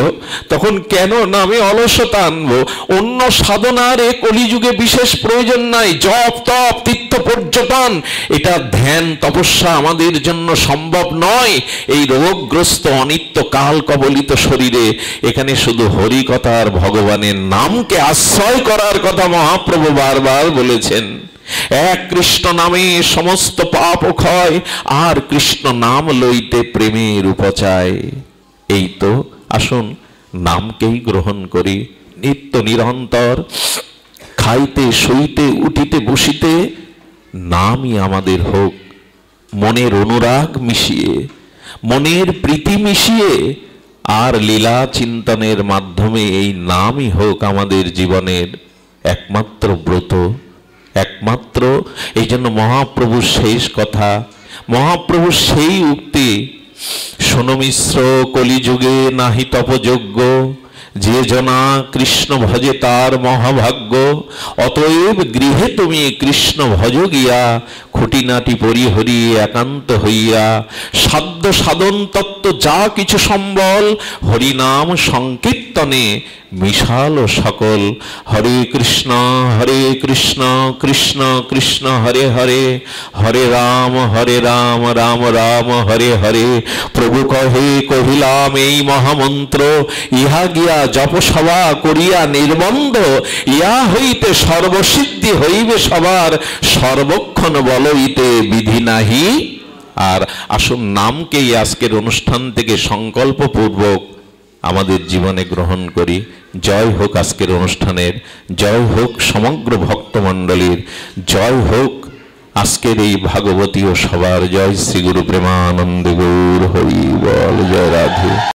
তখন কেন নামে অলসতা আনবো? অন্য সাধনার এ কলিযুগে বিশেষ প্রয়োজন নাই। জপ তপ তীর্থ পর্যটন, এটা ধ্যান তপস্যা আমাদের জন্য সম্ভব নয়। এই রোগগ্রস্ত অনিত্য কাল কবলিত শরীরে এখানে শুধু হরি কথা আর ভগবানের নামকে আশ্রয় করার কথা মহাপ্রভু বারবার বলেছেন। এক কৃষ্ণ নামে সমস্ত পাপ ক্ষয়, আর কৃষ্ণ নাম লইতে প্রেমের উপচায়। এই তো, আসুন নামকেই গ্রহণ করি নিত্য নিরন্তর। খাইতে শুইতে উঠিতে বসিতে নামই আমাদের হোক। মনের অনুরাগ মিশিয়ে, মনের প্রীতি মিশিয়ে আর লীলা চিন্তনের মাধ্যমে এই নামই হোক আমাদের জীবনের একমাত্র ব্রত, একমাত্র। এই জন্য মহাপ্রভুর শেষ কথা, মহাপ্রভুর সেই উক্তি, শোনো মিশ্র কলিযুগে নাহি তপযোগ্য, যে জনা কৃষ্ণ ভজে তার মহাভাগ্য। অতএব গৃহে তুমি কৃষ্ণ ভজ গিয়া, খুঁটিনাটি পরিহরি একান্ত হইয়া। সাধ্য সাধন তত্ত্ব যা কিছু সম্বল, হরিনাম সংকীর্তনে মিশাল সকল। হরে কৃষ্ণ কৃষ্ণ কৃষ্ণ হরে হরে, হরে রাম রাম রাম হরে হরে। প্রভু কহে কহিলাম এই মহামন্ত্র, ইহা গিয়া জপসভা করিয়া নির্বন্ধ, ইহা হইতে সর্বসিদ্ধি হইবে সবার, সর্বক্ষণ বলইতে বিধি নাহি। আর আসুন নামকেই আজকের অনুষ্ঠান থেকে সংকল্পপূর্বক আমাদের জীবনে গ্রহণ করি। জয় হোক আজকের অনুষ্ঠানের, জয় হোক সমগ্র ভক্তমণ্ডলীর, জয় হোক আজকের এই ভাগবতীয় সভার। জয় শ্রী গুরু প্রেমানন্দ গৌর হরি বল, জয় রাধে।